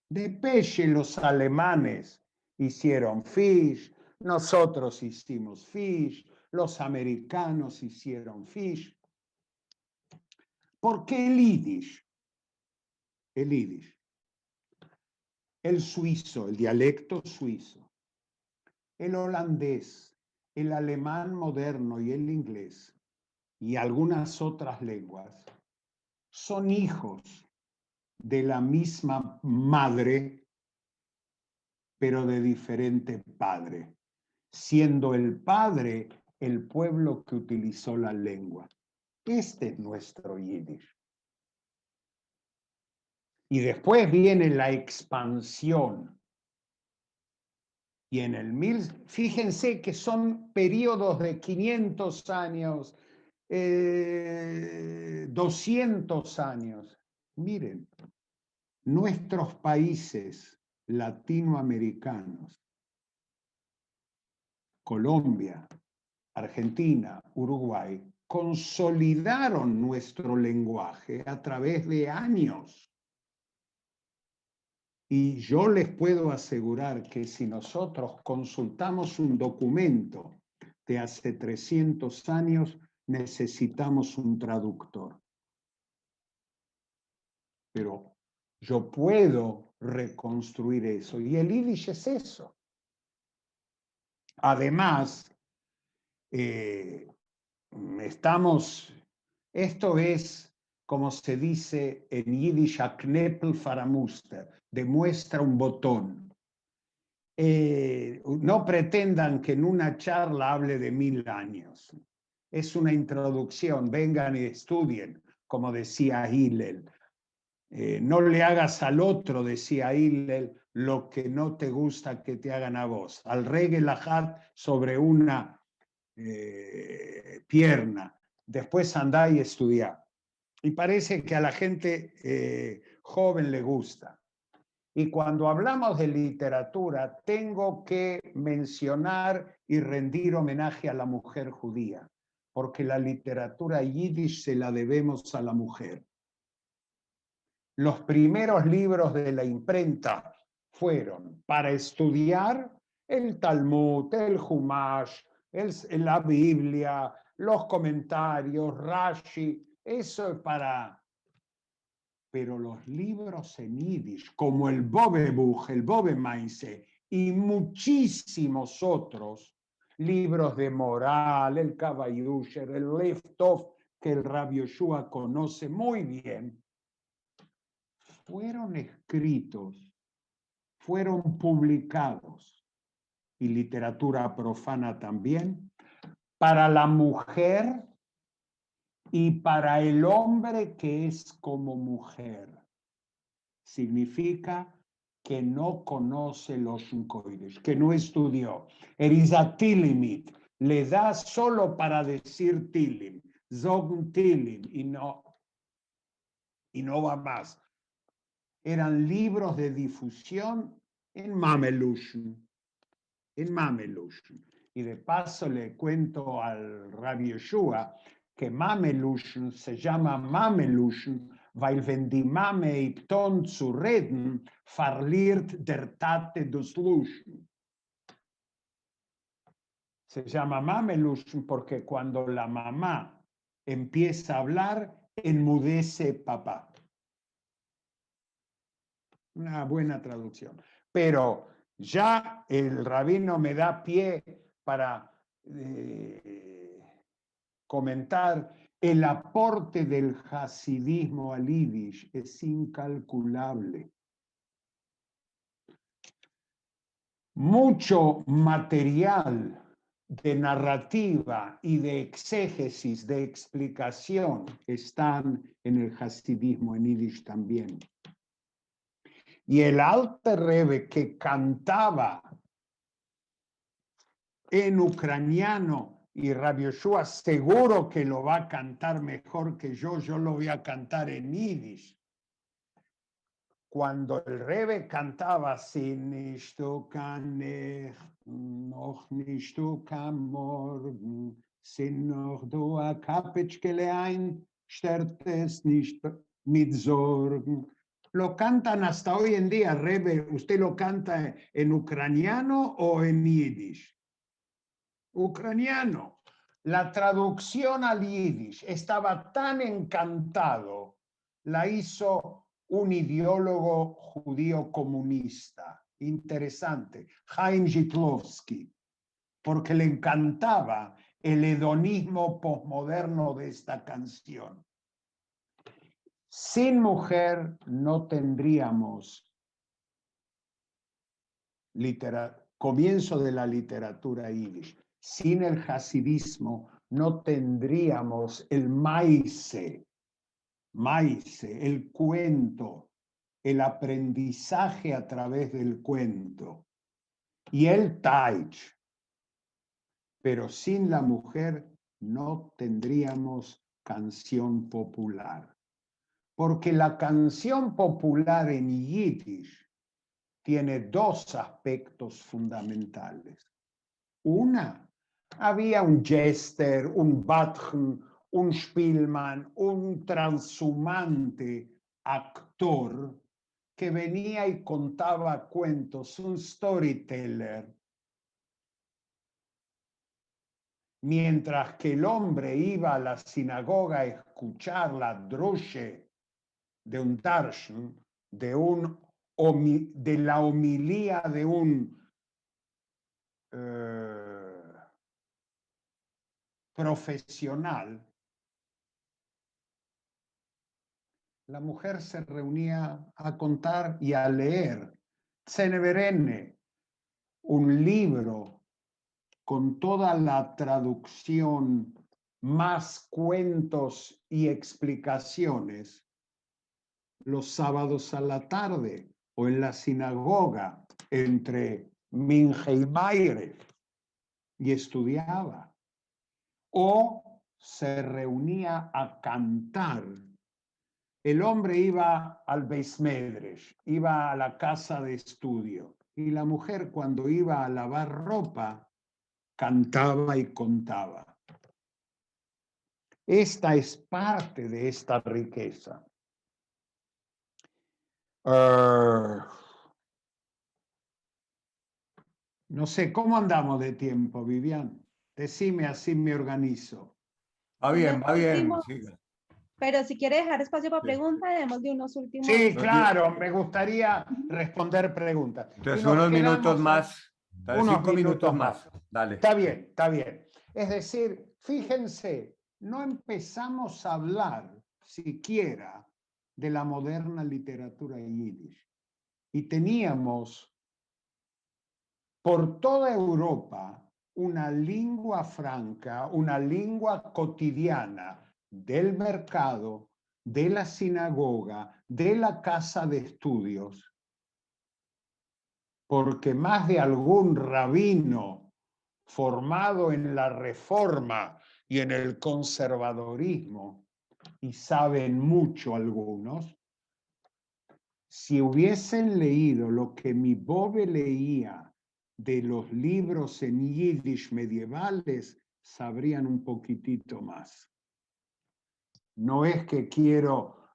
De peixe los alemanes hicieron fish, nosotros hicimos fish, los americanos hicieron fish. ¿Por qué el yiddish? El yiddish. El suizo, el dialecto suizo, el holandés, el alemán moderno y el inglés y algunas otras lenguas son hijos de la misma madre, pero de diferente padre, siendo el padre el pueblo que utilizó la lengua. Este es nuestro yiddish. Y después viene la expansión. Y en el fíjense que son periodos de 500 años, 200 años. Miren, nuestros países latinoamericanos, Colombia, Argentina, Uruguay, consolidaron nuestro lenguaje a través de años. Y yo les puedo asegurar que si nosotros consultamos un documento de hace 300 años, necesitamos un traductor. Pero yo puedo reconstruir eso. Y el yiddish es eso. Además, esto es, como se dice en yiddish, a Knepel Faramuster, demuestra un botón. No pretendan que en una charla hable de 1000 años. Es una introducción, vengan y estudien, como decía Hillel. No le hagas al otro, decía Hillel, lo que no te gusta que te hagan a vos. Al regel ajat sobre una pierna. Después andá y estudiá. Y parece que a la gente joven le gusta. Y cuando hablamos de literatura, tengo que mencionar y rendir homenaje a la mujer judía, porque la literatura yiddish se la debemos a la mujer. Los primeros libros de la imprenta fueron para estudiar el Talmud, el Humash, la Biblia, los comentarios, Rashi. Eso es para pero los libros en yiddish, como el Bobebuch, el Bobemeise y muchísimos otros libros de moral, el Kabayusher, el Leftov, que el Rabbi Yoshua conoce muy bien, fueron escritos, fueron publicados, y literatura profana también, para la mujer y para el hombre que es como mujer. Significa que no conoce los Shunkoides, que no estudió. Erizatilimit le da solo para decir tilim, zogn tilim, y no va más. Eran libros de difusión en Mamelushn. Y de paso le cuento al Rabbi Yoshua que Mamelushn se llama Mamelushn, weil wenn die Mame ipton zu reden, verliert der Tate dus Lushn. Se llama Mamelushn porque cuando la mamá empieza a hablar, enmudece papá. Una buena traducción. Pero ya el rabino me da pie para comentar el aporte del hasidismo al yiddish. Es incalculable. Mucho material de narrativa y de exégesis, de explicación, están en el hasidismo en yiddish también. Y el Alter Rebbe que cantaba en ucraniano, y Rabbi Yoshua seguro que lo va a cantar mejor que yo lo voy a cantar en yiddish. Cuando el Rebbe cantaba Sin nicht du kann noch nicht du kann morgen, sin noch du a Kapitschkele ein, stört es nicht mit Sorgen. Lo cantan hasta hoy en día, Rebbe. ¿Usted lo canta en ucraniano o en yiddish? Ucraniano. La traducción al yiddish estaba tan encantado, la hizo un ideólogo judío comunista, interesante, Chaim Zhitlowski, porque le encantaba el hedonismo posmoderno de esta canción. Sin mujer no tendríamos comienzo de la literatura yiddish. Sin el hasidismo no tendríamos el maise, el cuento, el aprendizaje a través del cuento y el taich. Pero sin la mujer no tendríamos canción popular. Porque la canción popular en yiddish tiene dos aspectos fundamentales. Una, había un jester, un Badchen, un Spielmann, un transhumante actor que venía y contaba cuentos, un storyteller. Mientras que el hombre iba a la sinagoga a escuchar la drushe de un darshan, de la homilía de un profesional, la mujer se reunía a contar y a leer Tzeneverene, un libro con toda la traducción, más cuentos y explicaciones, los sábados a la tarde o en la sinagoga entre Minje y Maire, y estudiaba. O se reunía a cantar. El hombre iba al Beis Medrash, iba a la casa de estudio, y la mujer cuando iba a lavar ropa, cantaba y contaba. Esta es parte de esta riqueza. No sé, ¿cómo andamos de tiempo, Vivian? Decime, así me organizo. Va bien, Siga. siga. Pero si quiere dejar espacio para preguntas, demos de unos últimos. Sí, claro, me gustaría responder preguntas. Entonces, Y nos unos minutos quedamos más. unos 5 minutos minutos más. Dale. Está bien, está bien. Es decir, fíjense, no empezamos a hablar siquiera de la moderna literatura yiddish. Y teníamos por toda Europa una lengua franca, una lengua cotidiana del mercado, de la sinagoga, de la casa de estudios, porque más de algún rabino formado en la reforma y en el conservadorismo, y saben mucho algunos, si hubiesen leído lo que mi Bove leía de los libros en yiddish medievales, sabrían un poquitito más. No es que quiero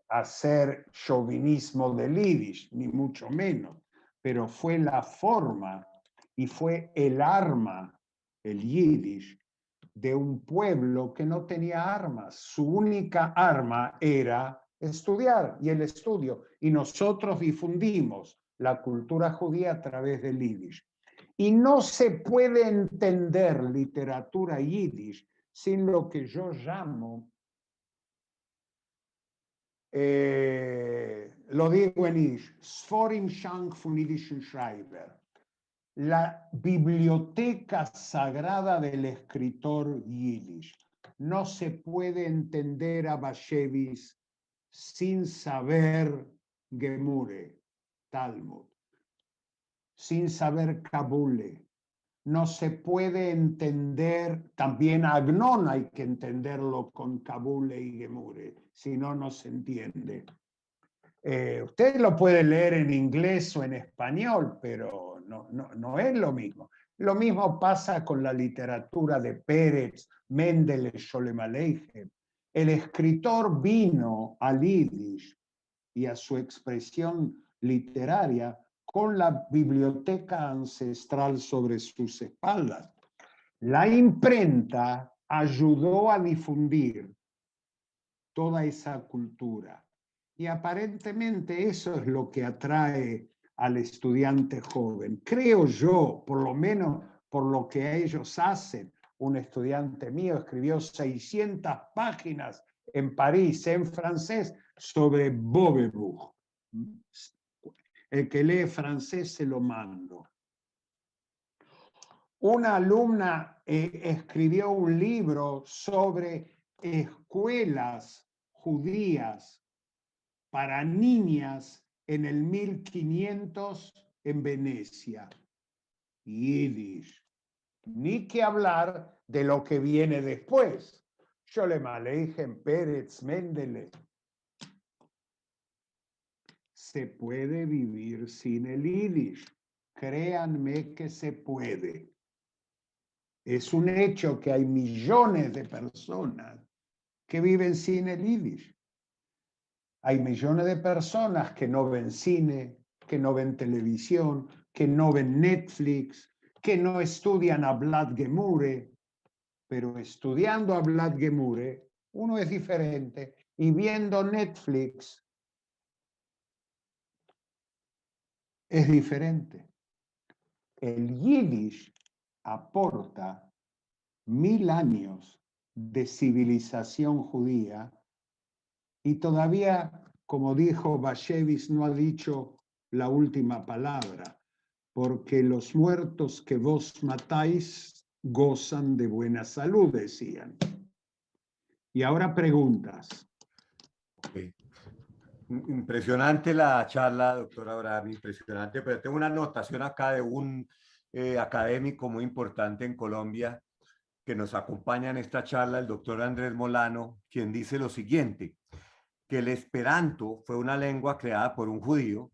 hacer chauvinismo del yiddish, ni mucho menos, pero fue la forma y fue el arma, el yiddish, de un pueblo que no tenía armas. Su única arma era estudiar y el estudio. Y nosotros difundimos la cultura judía a través del yiddish. Y no se puede entender literatura yiddish sin lo que yo llamo, lo digo en yiddish, Sforim Shank von Yiddischen Schreiber, la biblioteca sagrada del escritor yiddish. No se puede entender a Bashevis sin saber Gemure, Talmud, sin saber Kabule. No se puede entender, también a Agnon hay que entenderlo con Kabule y Gemure, si no, no se entiende. Usted lo puede leer en inglés o en español, pero no es lo mismo. Lo mismo pasa con la literatura de Pérez, Mendel, Sholem Aleichem. El escritor vino al yiddish y a su expresión literaria con la biblioteca ancestral sobre sus espaldas. La imprenta ayudó a difundir toda esa cultura. Y aparentemente eso es lo que atrae al estudiante joven. Creo yo, por lo menos por lo que ellos hacen. Un estudiante mío escribió 600 páginas en París, en francés, sobre Bobebuch. El que lee francés se lo mando. Una alumna escribió un libro sobre escuelas judías para niñas en el 1500 en Venecia. Yiddish. Ni que hablar de lo que viene después. Sholem Aleichem, Pérez, Mendele. Se puede vivir sin el yiddish. Créanme que se puede. Es un hecho que hay millones de personas que viven sin el yiddish. Hay millones de personas que no ven cine, que no ven televisión, que no ven Netflix, que no estudian a Blatt Gemure, pero estudiando a Blatt Gemure, uno es diferente, y viendo Netflix es diferente. El yiddish aporta 1000 años de civilización judía y todavía, como dijo Bashevis, no ha dicho la última palabra, porque los muertos que vos matáis gozan de buena salud, decían. Y ahora preguntas. Okay. Impresionante la charla, doctora Abraham, impresionante, pero tengo una anotación acá de un académico muy importante en Colombia que nos acompaña en esta charla, el doctor Andrés Molano, quien dice lo siguiente, que el esperanto fue una lengua creada por un judío,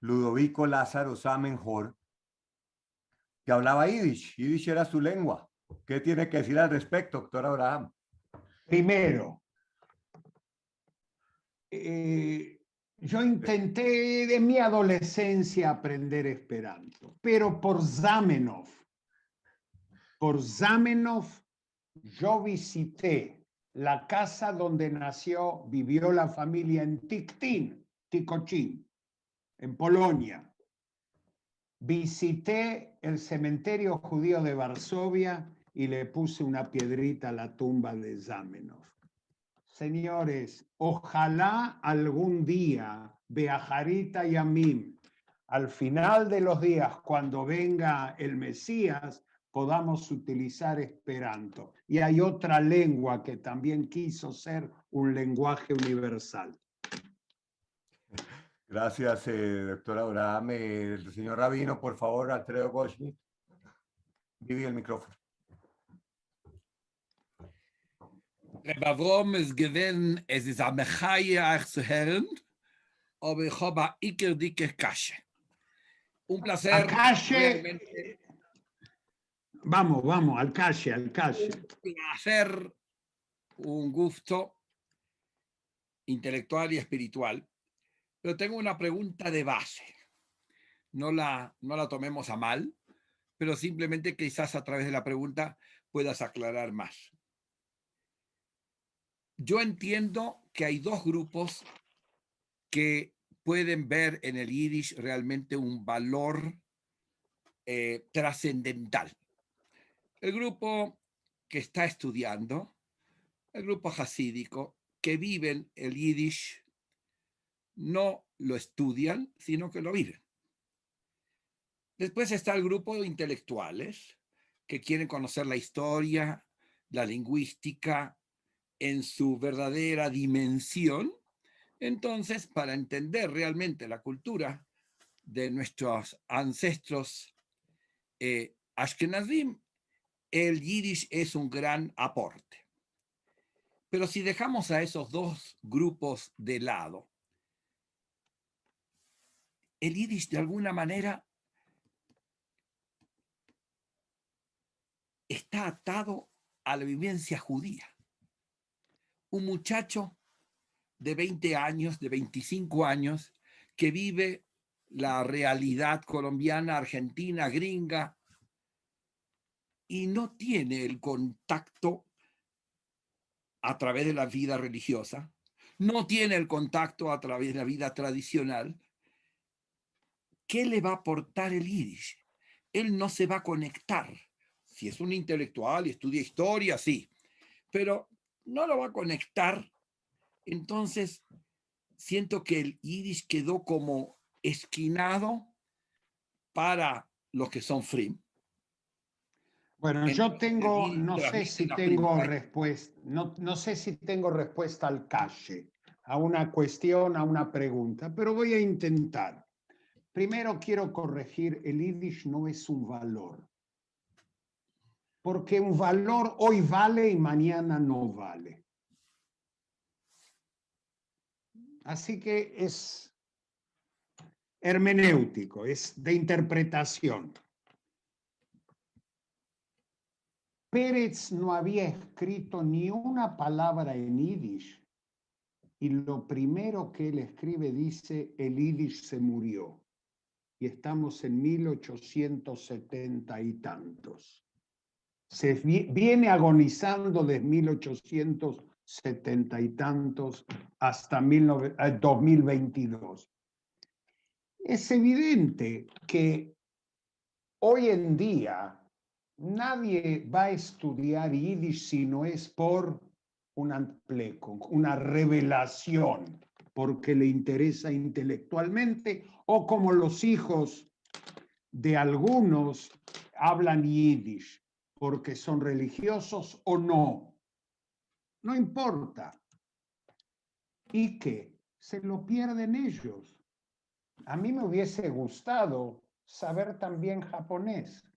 Ludovico Lázaro Zamenhof, que hablaba yiddish. Yiddish era su lengua. ¿Qué tiene que decir al respecto, doctor Abraham? Primero, yo intenté en mi adolescencia aprender esperanto, pero por Zamenhof yo visité la casa donde vivió la familia en Tykocin, en Polonia. Visité el cementerio judío de Varsovia y le puse una piedrita a la tumba de Zamenhof. Señores, ojalá algún día, Beajarita y Amim, al final de los días, cuando venga el Mesías, podamos utilizar Esperanto. Y hay otra lengua que también quiso ser un lenguaje universal. Gracias, doctor Abraham. El señor Rabino, por favor, Alfredo Goldschmidt. Vivi el micrófono. Reb Avrom, es ist eine Mechaie, euch zu hören, aber ich habe eine dicke Kasche. Un placer. Realmente. Vamos, al calle. Un placer, un gusto intelectual y espiritual. Pero tengo una pregunta de base. No la tomemos a mal, pero simplemente quizás a través de la pregunta puedas aclarar más. Yo entiendo que hay dos grupos que pueden ver en el Yiddish realmente un valor trascendental. El grupo que está estudiando, el grupo hasídico, que viven el Yiddish, no lo estudian, sino que lo viven. Después está el grupo de intelectuales que quieren conocer la historia, la lingüística en su verdadera dimensión. Entonces, para entender realmente la cultura de nuestros ancestros Ashkenazim, el Yiddish es un gran aporte. Pero si dejamos a esos dos grupos de lado, el Yiddish de alguna manera está atado a la vivencia judía. Un muchacho de 20 años, de 25 años, que vive la realidad colombiana, argentina, gringa, y no tiene el contacto a través de la vida religiosa, no tiene el contacto a través de la vida tradicional, ¿qué le va a aportar el Yiddish? Él no se va a conectar. Si es un intelectual y estudia historia, sí, pero no lo va a conectar. Entonces, siento que el Yiddish quedó como esquinado para los que son frim. Bueno, yo tengo, no sé si tengo respuesta, no sé si tengo respuesta al calle, a una cuestión, a una pregunta, pero voy a intentar. Primero quiero corregir, el Yiddish no es un valor. Porque un valor hoy vale y mañana no vale. Así que es hermenéutico, es de interpretación. Pérez no había escrito ni una palabra en Yiddish y lo primero que él escribe dice, el Yiddish se murió. Y estamos en 1870 y tantos. Se viene agonizando desde 1870 y tantos hasta 2022. Es evidente que hoy en día nadie va a estudiar Yiddish si no es por una revelación, porque le interesa intelectualmente, o como los hijos de algunos hablan Yiddish, porque son religiosos o no. No importa. ¿Y qué? Se lo pierden ellos. A mí me hubiese gustado saber también japonés.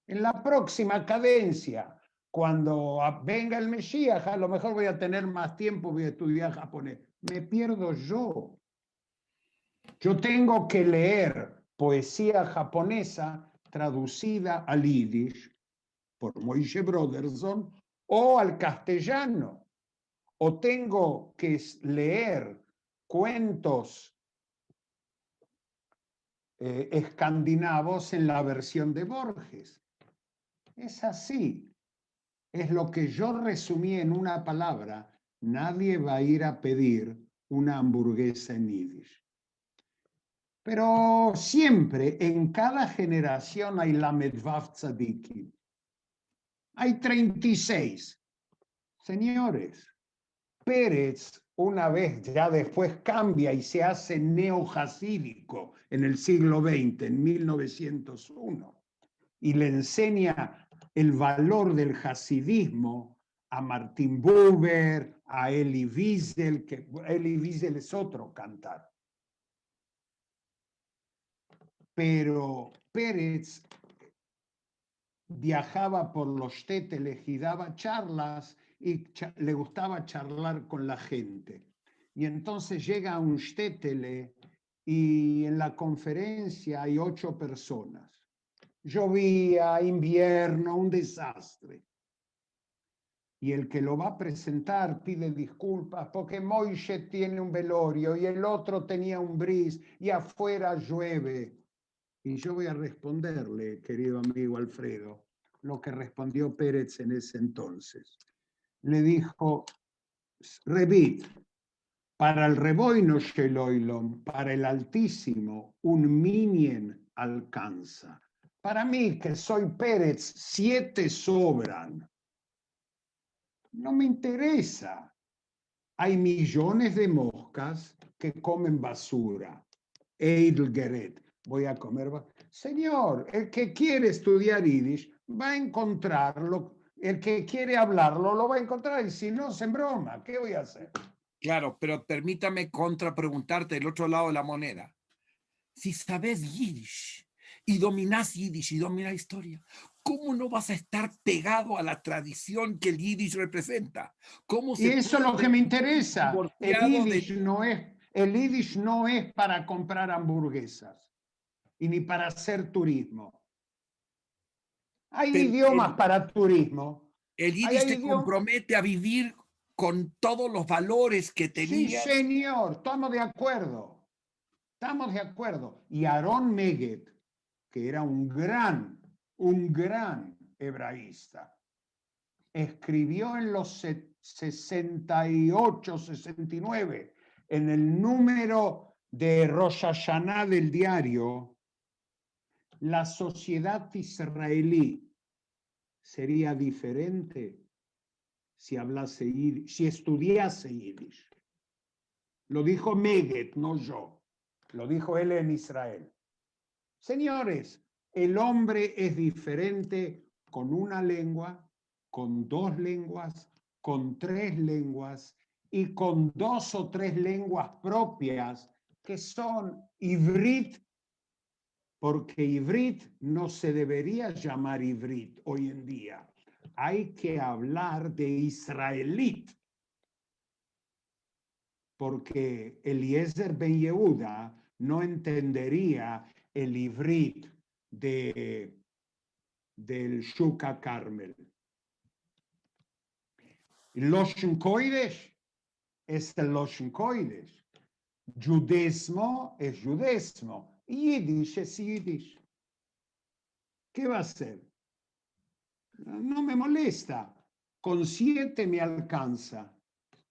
En la próxima cadencia, cuando venga el Mesías, a lo mejor voy a tener más tiempo, voy a estudiar japonés. Me pierdo yo. Yo tengo que leer poesía japonesa traducida al Yiddish por Moishe Broderson o al castellano. O tengo que leer cuentos escandinavos en la versión de Borges. Es así. es lo que yo resumí en una palabra: nadie va a ir a pedir una hamburguesa en yiddish. Pero siempre, en cada generación hay Lamed Vav Tzadikim. Hay 36. Señores, Pérez una vez ya después cambia y se hace neojasídico en el siglo XX, en 1901, y le enseña el valor del hasidismo a Martin Buber, a Elie Wiesel, que Elie Wiesel es otro cantar. Pero Pérez viajaba por los shtetles y daba charlas y le gustaba charlar con la gente. Y entonces llega a un shtetl y en la conferencia hay 8 personas. Llovía, invierno, un desastre. Y el que lo va a presentar pide disculpas porque Moishe tiene un velorio y el otro tenía un bris y afuera llueve. Y yo voy a responderle, querido amigo Alfredo, lo que respondió Pérez en ese entonces. Le dijo: Rebit, para el Reboino Sheloilom, para el Altísimo, un minien alcanza. Para mí, que soy Pérez, 7 sobran. No me interesa. Hay millones de moscas que comen basura. Eidlgeret. Voy a comer. Señor, el que quiere estudiar yiddish va a encontrarlo. El que quiere hablarlo lo va a encontrar. Y si no, es en broma. ¿Qué voy a hacer? Claro, pero permítame contrapreguntarte el otro lado de la moneda. Si sabes yiddish y dominás yiddish y dominás historia, ¿cómo no vas a estar pegado a la tradición que el yiddish representa? ¿Cómo Y eso es lo que me interesa. El yiddish de... no es para comprar hamburguesas y ni para hacer turismo. Hay Pero idiomas para turismo. el yiddish te compromete a vivir con todos los valores que tenías. Sí, señor, estamos de acuerdo. Estamos de acuerdo. Y Aarón Meget, que era un gran hebraísta, escribió en los 68, 69, en el número de Rosh Hashanah del diario, la sociedad israelí sería diferente si estudiase yiddish. Lo dijo Meget, no yo. Lo dijo él en Israel. Señores, el hombre es diferente con una lengua, con 2 lenguas, con 3 lenguas y con 2 o 3 lenguas propias que son ivrit, porque ivrit no se debería llamar ivrit hoy en día. Hay que hablar de israelit, porque Eliezer Ben Yehuda no entendería el ivrit del Shuka Carmel. Loshen Kodesh es el Loshen Kodesh. Judesmo es judesmo. Yiddish es yiddish. ¿Qué va a hacer? No me molesta. Con 7 me alcanza.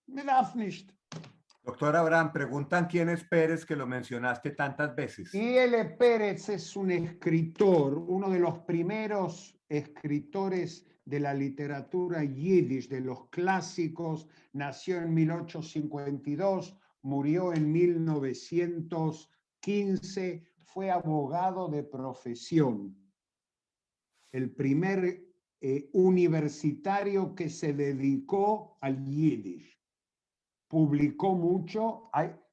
Me darf nicht. Doctor Abraham, preguntan quién es Pérez, que lo mencionaste tantas veces. Y L. Pérez es un escritor, uno de los primeros escritores de la literatura yiddish, de los clásicos. Nació en 1852, murió en 1915, fue abogado de profesión. El primer universitario que se dedicó al yiddish. Publicó mucho.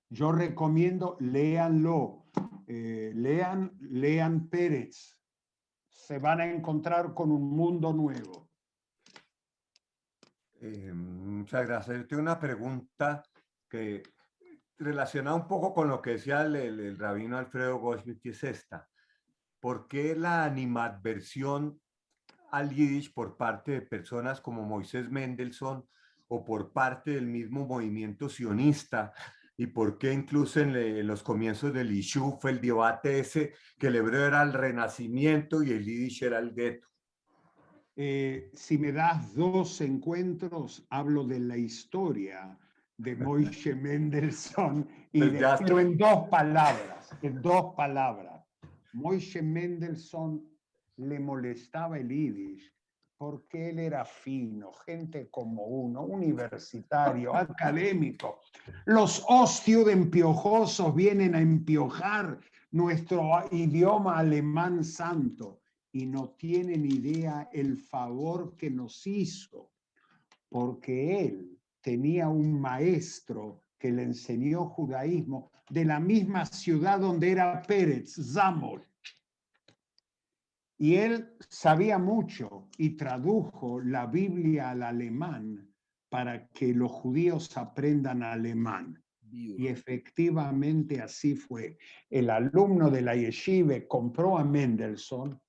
Yo recomiendo, léanlo. Lean Pérez. Se van a encontrar con un mundo nuevo. Muchas gracias. Yo tengo una pregunta que relaciona un poco con lo que decía el rabino Alfredo Goldschmidt, y es esta. ¿Por qué la animadversión al yiddish por parte de personas como Moisés Mendelssohn o por parte del mismo movimiento sionista? ¿Y por qué incluso en los comienzos del Ishuv fue el debate ese que el hebreo era el renacimiento y el yiddish era el gueto? Si me das 2 encuentros, hablo de la historia de Moshe Mendelssohn, pero en 2 palabras, Moshe Mendelssohn le molestaba el yiddish porque él era fino, gente como uno, universitario, académico. Los ostuden piojosos vienen a empiojar nuestro idioma alemán santo y no tienen idea el favor que nos hizo, porque él tenía un maestro que le enseñó judaísmo de la misma ciudad donde era Pérez, Zamol. Y él sabía mucho y tradujo la Biblia al alemán para que los judíos aprendan alemán. Y efectivamente así fue. El alumno de la yeshiva compró a Mendelssohn,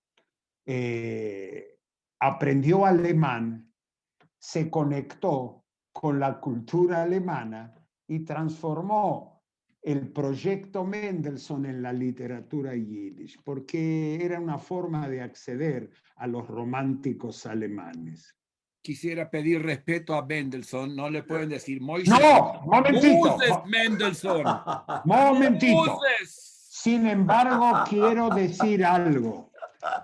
aprendió alemán, se conectó con la cultura alemana y transformó el proyecto Mendelssohn en la literatura yiddish, porque era una forma de acceder a los románticos alemanes. Quisiera pedir respeto a Mendelssohn, no le pueden decir Moisés. No, momentito. Moses Mendelssohn. Momentito. Moses. Sin embargo, quiero decir algo.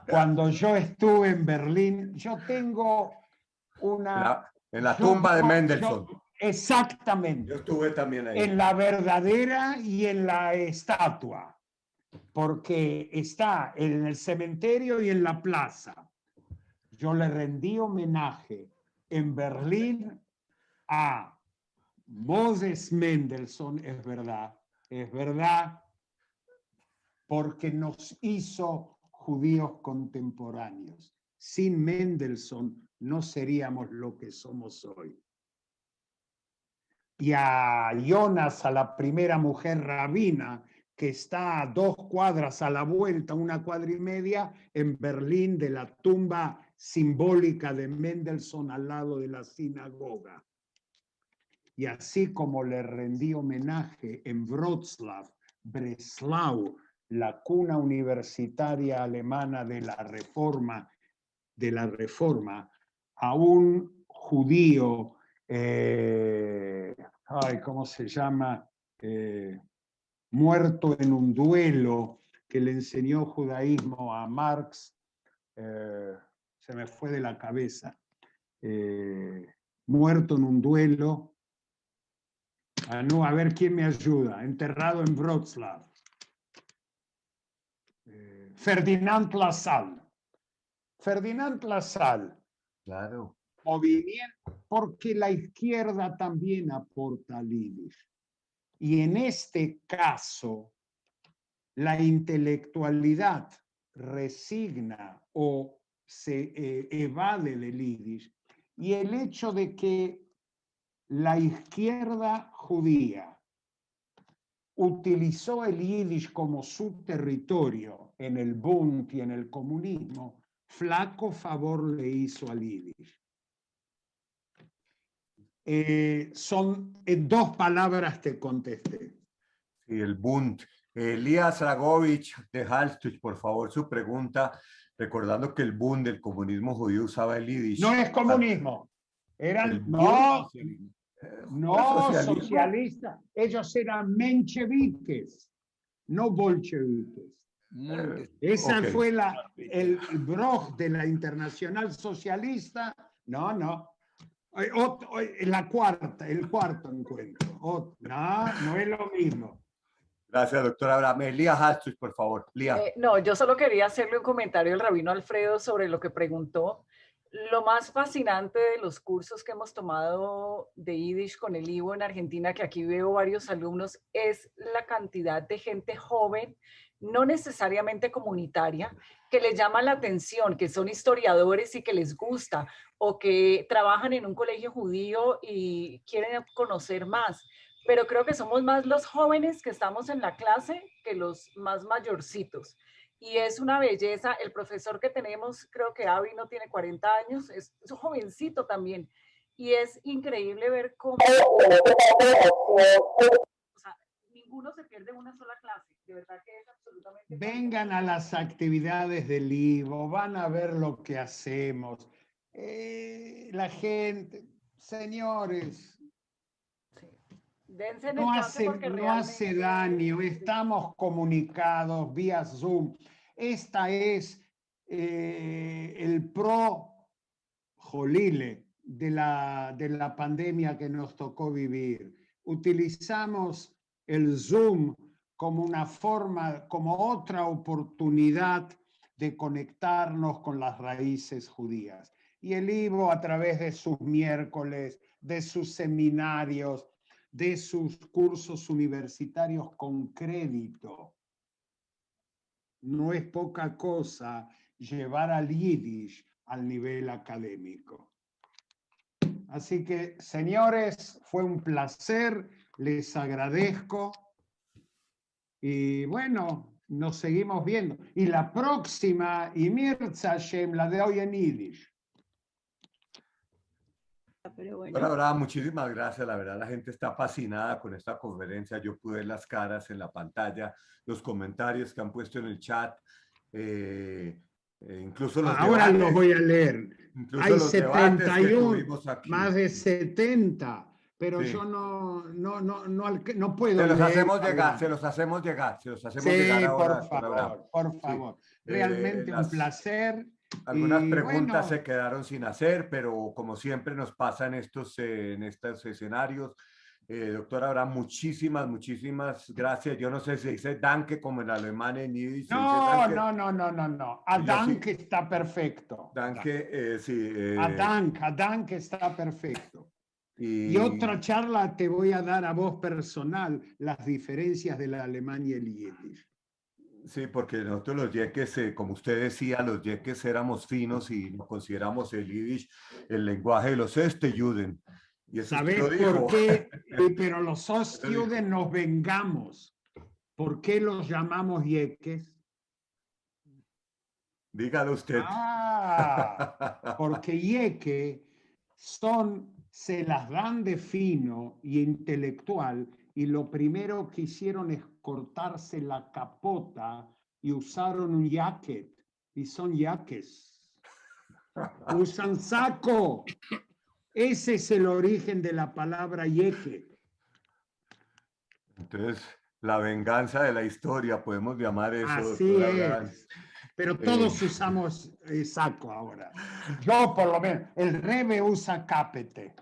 Cuando yo estuve en Berlín, yo tengo una... En la tumba de Mendelssohn. Exactamente. Yo estuve también ahí. En la verdadera y en la estatua, porque está en el cementerio y en la plaza. Yo le rendí homenaje en Berlín a Moses Mendelssohn, es verdad, porque nos hizo judíos contemporáneos. Sin Mendelssohn no seríamos lo que somos hoy. Y a Jonas, a la primera mujer rabina, que está a 2 cuadras a la vuelta, 1 cuadra y media, en Berlín, de la tumba simbólica de Mendelssohn al lado de la sinagoga. Y así como le rendí homenaje en Wrocław, Breslau, la cuna universitaria alemana de la Reforma, a un judío, ¿cómo se llama? Muerto en un duelo, que le enseñó judaísmo a Marx, se me fue de la cabeza, muerto en un duelo, no, a ver quién me ayuda, enterrado en Wrocław, Ferdinand Lassalle. Ferdinand Lassalle. Claro. Movimiento, porque la izquierda también aporta al yiddish. Y en este caso, la intelectualidad resigna o se evade del yiddish. Y el hecho de que la izquierda judía utilizó el yiddish como su territorio en el Bund y en el comunismo, flaco favor le hizo al yiddish. Son 2 palabras te contesté. Sí, el Bund. Elías Ragovich de Halstuch, por favor, su pregunta, recordando que el Bund del comunismo judío usaba el yiddish. No es comunismo. Eran, no socialistas. Ellos eran mencheviques, no bolcheviques. Esa fue el broj de la Internacional Socialista. No. El cuarto encuentro. No es lo mismo. Gracias, doctora Abraham. Elías Halstuch, por favor. No, yo solo quería hacerle un comentario al rabino Alfredo sobre lo que preguntó. Lo más fascinante de los cursos que hemos tomado de Yiddish con el Ivo en Argentina, que aquí veo varios alumnos, es la cantidad de gente joven, no necesariamente comunitaria, que les llama la atención, que son historiadores y que les gusta, o que trabajan en un colegio judío y quieren conocer más. Pero creo que somos más los jóvenes que estamos en la clase que los más mayorcitos. Y es una belleza. El profesor que tenemos, creo que Avi no tiene 40 años, es un jovencito también. Y es increíble ver cómo... O sea, ninguno se pierde una sola clase. De verdad que es absolutamente... Vengan a las actividades del Ivo, van a ver lo que hacemos. la gente, señores, Dense en no el chance porque no hace daño, estamos comunicados vía Zoom. Esta es el pro jolile de la pandemia que nos tocó vivir. Utilizamos el Zoom como una forma, como otra oportunidad de conectarnos con las raíces judías. Y el Ivo, a través de sus miércoles, de sus seminarios, de sus cursos universitarios con crédito, no es poca cosa llevar al Yiddish al nivel académico. Así que, señores, fue un placer, les agradezco y bueno, nos seguimos viendo. Y la próxima, y Mirza Hashem, la de hoy en Yiddish. Pero bueno. Bueno, Abraham, muchísimas gracias. La verdad, la gente está fascinada con esta conferencia. Yo pude ver las caras en la pantalla, los comentarios que han puesto en el chat, incluso los Ahora debates. los voy a leer. Incluso Hay los debates que 71, tuvimos aquí. más de 70, pero Sí. yo no puedo Se los leer. hacemos llegar, Abraham. se los hacemos llegar, se los hacemos Sí, llegar ahora. por favor, por favor. Sí. Realmente un placer. Algunas Y preguntas bueno, se quedaron sin hacer, pero como siempre nos pasa en estos escenarios, doctor Abraham, muchísimas gracias. Yo no sé si dice danke como en alemán, en yiddish. no. A dank sí. está perfecto. Danke, sí. A dank está perfecto. Y Y otra charla te voy a dar a vos personal, las diferencias de la alemán y el yiddish. sí, porque nosotros los yeques, como usted decía, los yeques éramos finos y nos consideramos el yiddish el lenguaje de los Juden. Y eso ¿Sabés usted lo dijo. por qué? Pero los Ostjuden nos vengamos. ¿Por qué los llamamos yeques? Dígalo usted. Porque yeque se las dan de fino y intelectual y lo primero que hicieron es cortarse la capota y usaron un jacket y son yaques. Usan saco. Ese es el origen de la palabra yeque. Entonces, la venganza de la historia, podemos llamar eso. Así es. Pero todos usamos saco ahora. Yo por lo menos, el Rebe usa capete.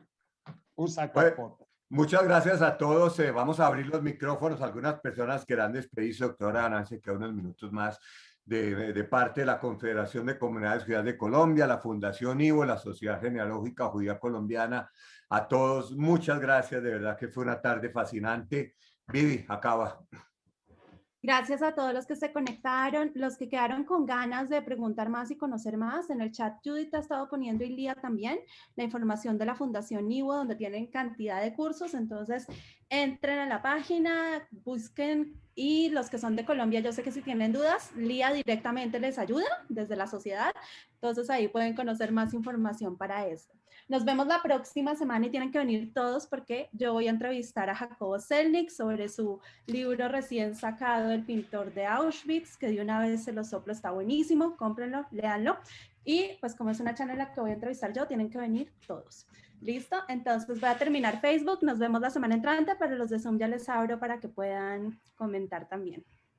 Usa capota. Bueno, muchas gracias a todos. Vamos a abrir los micrófonos. Algunas personas querrán despedirse, doctora Nancy, que unos minutos más de parte de la Confederación de Comunidades Judías de Colombia, la Fundación Ivo, la Sociedad Genealógica Judía Colombiana. A todos, muchas gracias. De verdad que fue una tarde fascinante. Vivi, acaba. Gracias a todos los que se conectaron, los que quedaron con ganas de preguntar más y conocer más. En el chat Judith ha estado poniendo y Lía también la información de la Fundación Ivo, donde tienen cantidad de cursos. Entonces, entren a la página, busquen, y los que son de Colombia, yo sé que si tienen dudas, Lía directamente les ayuda desde la sociedad. Entonces, ahí pueden conocer más información para esto. Nos vemos la próxima semana y tienen que venir todos porque yo voy a entrevistar a Jacobo Selnick sobre su libro recién sacado, El pintor de Auschwitz, que de una vez se lo soplo, está buenísimo, cómprenlo, léanlo. Y pues como es una charla en la que voy a entrevistar yo, tienen que venir todos. ¿Listo? Entonces voy a terminar Facebook, nos vemos la semana entrante, pero los de Zoom ya les abro para que puedan comentar también.